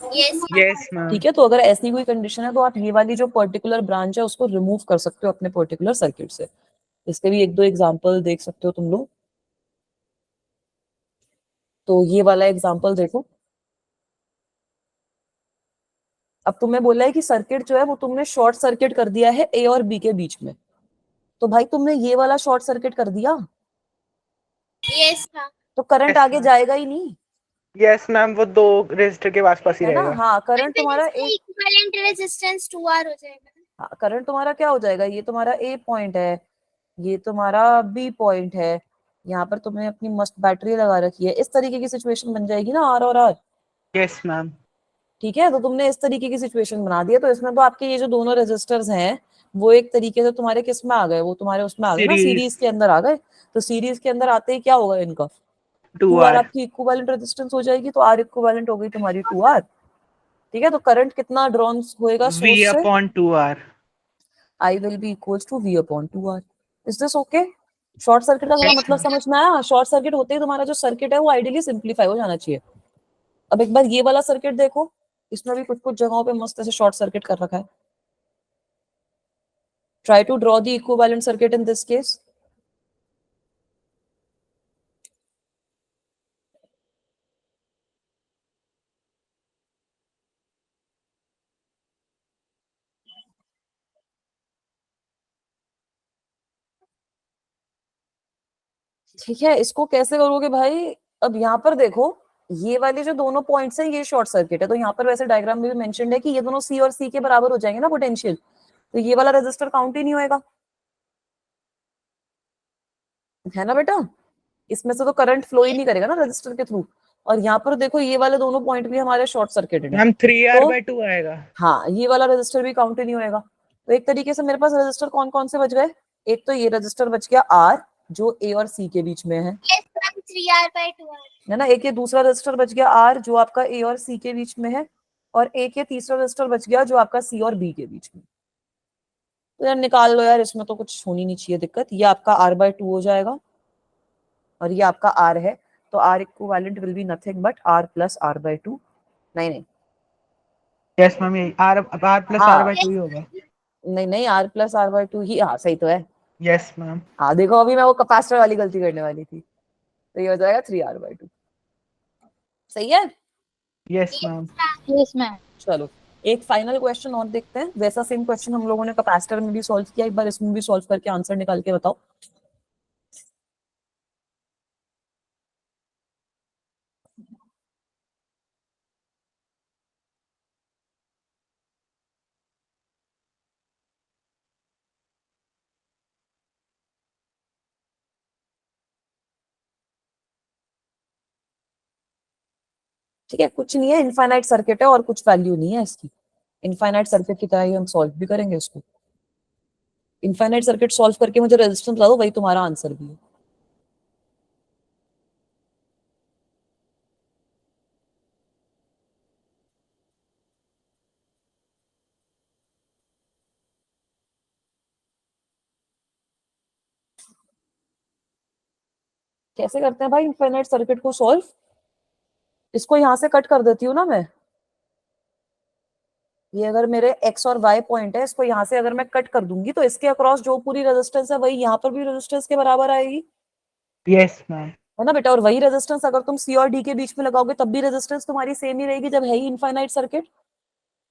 Yes. Yes ma'am. ठीक है, तो अगर ऐसी कोई कंडीशन है तो आप ये वाली जो पर्टिकुलर ब्रांच है उसको रिमूव कर सकते हो अपने पर्टिकुलर सर्किट से। इसके भी एक दो एग्जांपल देख सकते हो तुम लोग। तो ये वाला एग्जांपल देखो, अब तुम्हें बोला है कि सर्किट जो है वो तुमने शॉर्ट सर्किट कर दिया है ए और बी के बीच में, तो भाई तुमने ये वाला शॉर्ट सर्किट कर दिया, यस मैम। तो करंट Yes, आगे ma'am. जाएगा ही नहीं, यस मैम, वो 2 रजिस्टर के आसपास ही है ना। रहेगा। हाँ, करंट तुम्हारा इक्विवेलेंट रेजिस्टेंस 2R हो जाएगा। करंट तुम्हारा क्या हो जाएगा, ये तुम्हारा ए पॉइंट है, ये तुम्हारा बी पॉइंट है, यहाँ पर तुमने अपनी मस्त बैटरी लगा रखी है, इस तरीके की सिचुएशन बन जाएगी ना आर और आर। Yes ma'am. ठीक है, तो तुमने इस तरीके की सिचुएशन बना दी है। तो इसमें तो आपके ये जो दोनों रेजिस्टर्स हैं वो एक तरीके से तुम्हारे किस में आ गए, वो तुम्हारे उसमें आ गए ना, Series. सीरीज के अंदर आ गए। तो सीरीज के अंदर आते ही क्या होगा इनका, 2R. 2R आपकी इक्विवेलेंट रेजिस्टेंस हो जाएगी। तो R इक्विवेलेंट हो गई तुम्हारी 2R। ठीक है, तो करंट कितना ड्रॉन होएगा V सोर्स से, upon 2R. I will be equals to V upon 2R. Is this okay? Short circuit का थोड़ा Yes, मतलब ma'am. समझ में आया। शॉर्ट सर्किट होते ही तुम्हारा जो सर्किट है वो आइडियली सिंप्लीफाई हो जाना चाहिए। अब एक बार ये वाला सर्किट देखो, इसमें भी कुछ कुछ जगहों पे मस्त ऐसे शॉर्ट सर्किट कर रखा है। Try to draw the equivalent circuit in this case. ठीक है, इसको कैसे करोगे भाई। अब यहाँ पर देखो, ये वाले जो दोनों पॉइंट्स हैं ये शॉर्ट सर्किट है। तो यहाँ पर वैसे डायग्राम में भी मेंशन्ड है कि ये दोनों सी और सी के बराबर हो जाएंगे ना पोटेंशियल। तो ये वाला रेजिस्टर काउंट ही नहीं होएगा, है ना बेटा। इसमें से तो करंट फ्लो ही नहीं करेगा ना रजिस्टर के थ्रू। और यहाँ पर देखो ये वाले दोनों पॉइंट भी हमारे शॉर्ट सर्किटेड है। मैम 3R तो by 2 आएगा। हाँ, ये वाला रजिस्टर भी काउंट ही नहीं होएगा। तो एक तरीके से मेरे पास रजिस्टर कौन कौन से बच गए, एक तो ये रजिस्टर बच गया R जो A और C के बीच में है Yes, ma'am. 3R by 2R. है ना। एक ये दूसरा रजिस्टर बच गया R जो आपका A और C के बीच में है। और एक ये तीसरा रजिस्टर बच गया जो आपका C और B के बीच में। तो यार निकाल लो यार, इसमें तो कुछ होनी नहीं चाहिए दिक्कत। ये आपका R/2 हो जाएगा और ये आपका R है। तो R equivalent will be nothing but R plus R/2। नहीं नहीं, यस मैम, ये R plus हाँ। R by 2 ही होगा। नहीं नहीं, R plus R/2 ही, हाँ सही तो है। Yes ma'am. हाँ देखो, अभी मैं वो कैपेसिटर वाली गलती करने वाली थी। तो ये हो जाएगा 3R/2। सही है। Yes ma'am. Yes ma'am. चलो एक फाइनल क्वेश्चन और देखते हैं। वैसा सेम क्वेश्चन हम लोगों ने कैपेसिटर में भी सॉल्व किया, एक बार इसमें भी सॉल्व करके आंसर निकाल के बताओ। ठीक है, कुछ नहीं है, इनफाइनाइट सर्किट है और कुछ वैल्यू नहीं है इसकी। इनफाइनाइट सर्किट की तरह ही हम सॉल्व भी करेंगे इसको। इनफाइनाइट सर्किट सॉल्व करके मुझे रेजिस्टेंस बता दो, वही तुम्हारा आंसर भी है। कैसे करते हैं भाई इनफाइनाइट सर्किट को सॉल्व। इसको यहां से कट कर देती हूँ ना मैं। ये अगर मेरे एक्स और वाई पॉइंट है, इसको यहाँ से अगर मैं कट कर दूंगी तो इसके अक्रॉस जो पूरी रेजिस्टेंस है वही यहाँ पर भी रेजिस्टेंस के बराबर आएगी, यस मैम। है ना बेटा। और वही रेजिस्टेंस अगर तुम सी और डी के बीच में लगाओगे तब भी रेजिस्टेंस तुम्हारी सेम ही रहेगी, जब है ही इनफाइनाइट सर्किट।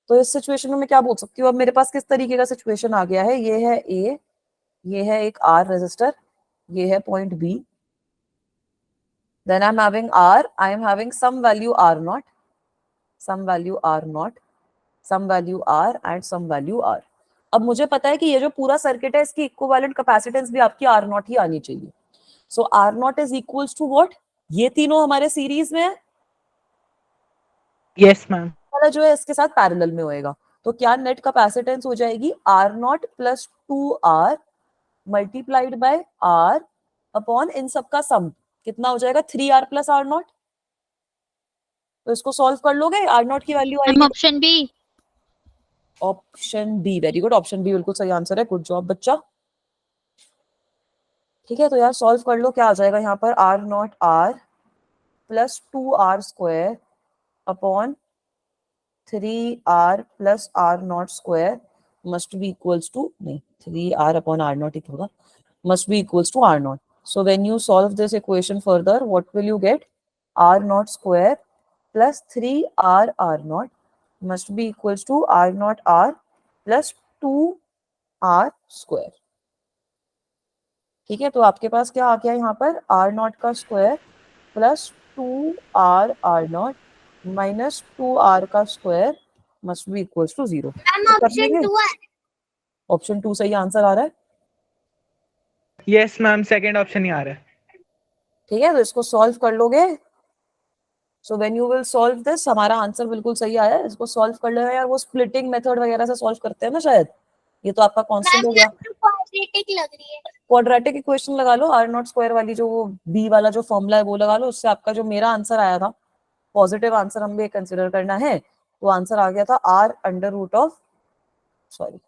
तो इस सिचुएशन में मैं क्या बोल सकती हूँ, अब मेरे पास किस तरीके का सिचुएशन आ गया है। ये है ए, ये है एक आर रेजिस्टर, ये है point B. Then I am having some value R naught, some value R naught, some value R and some value R. अब मुझे पता है कि ये जो पूरा सर्किट है इसकी इक्विवेलेंट कैपेसिटेंस भी आपकी आर नॉट ही आनी चाहिए। So R naught is equals to what, ये तीनों हमारे सीरीज में है, यस मैम। वाला जो है इसके साथ पैरेलल में होएगा। तो क्या नेट कैपेसिटेंस हो जाएगी R naught plus 2R multiplied by R upon इन सबका सम। कितना हो जाएगा 3R प्लस R नॉट। तो इसको सॉल्व कर लोगे, R नॉट की वैल्यू मैम आएगी option B. Option B, very good, option B बिल्कुल सही आंसर है, गुड जॉब बच्चा। ठीक है, तो यार सॉल्व कर लो, क्या आ जाएगा यहाँ पर R naught R plus 2R square upon 3R plus R naught square must be equals to, नहीं 3R अपॉन R नॉट ही होगा, must be equals to R naught. So when you solve this equation further, what will you get? R naught square plus 3R R naught must be equals to R naught R plus 2R square. ठीक है, तो आपके पास क्या आ गया यहाँ पर R naught का square plus 2R R naught minus 2R का square must be equals to 0. Ma'am, option 2 है. ऑप्शन 2 सही आंसर आ रहा है। यस मैम, सेकंड ऑप्शन ही आ रहा है। ठीक है, तो इसको सॉल्व कर लोगे सो when you will solve this, हमारा आंसर बिल्कुल सही आया है, इसको सॉल्व कर लेना यार। वो स्प्लिटिंग मेथड वगैरह से सॉल्व करते हैं ना शायद, ये तो आपका कांस्टेंट हो गया। क्वाड्रेटिक लग रही है। क्वाड्रेटिक इक्वेशन लगा लो, आर नॉट स्क्वायर वाली जो वो बी वाला जो फॉर्मूला है वो लगा लो, उससे आपका जो मेरा आंसर आया था, पॉजिटिव आंसर हमें कंसिडर करना है, वो आंसर आ गया था R under root of, sorry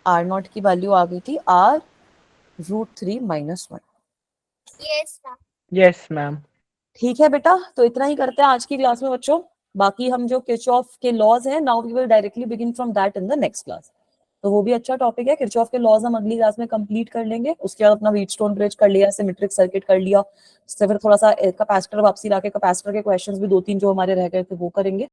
R naught की वैल्यू आ गई थी R √3 - 1। Yes ma'am. Yes ma'am. ठीक है बेटा, तो इतना ही करते हैं आज की क्लास में बच्चों। बाकी हम जो किरचॉफ के लॉज हैं, now we will directly begin from that in the next class. तो वो भी अच्छा टॉपिक है, किरचॉफ के लॉज हम अगली क्लास में कंप्लीट कर लेंगे। उसके बाद अपना व्हीटस्टोन ब्रिज कर लिया, सिमेट्रिक सर्किट कर लिया, उससे फिर थोड़ा सा कैपेसिटर वापसी लाके कैपेसिटर के क्वेश्चंस भी 2-3 जो हमारे रह गए थे वो करेंगे।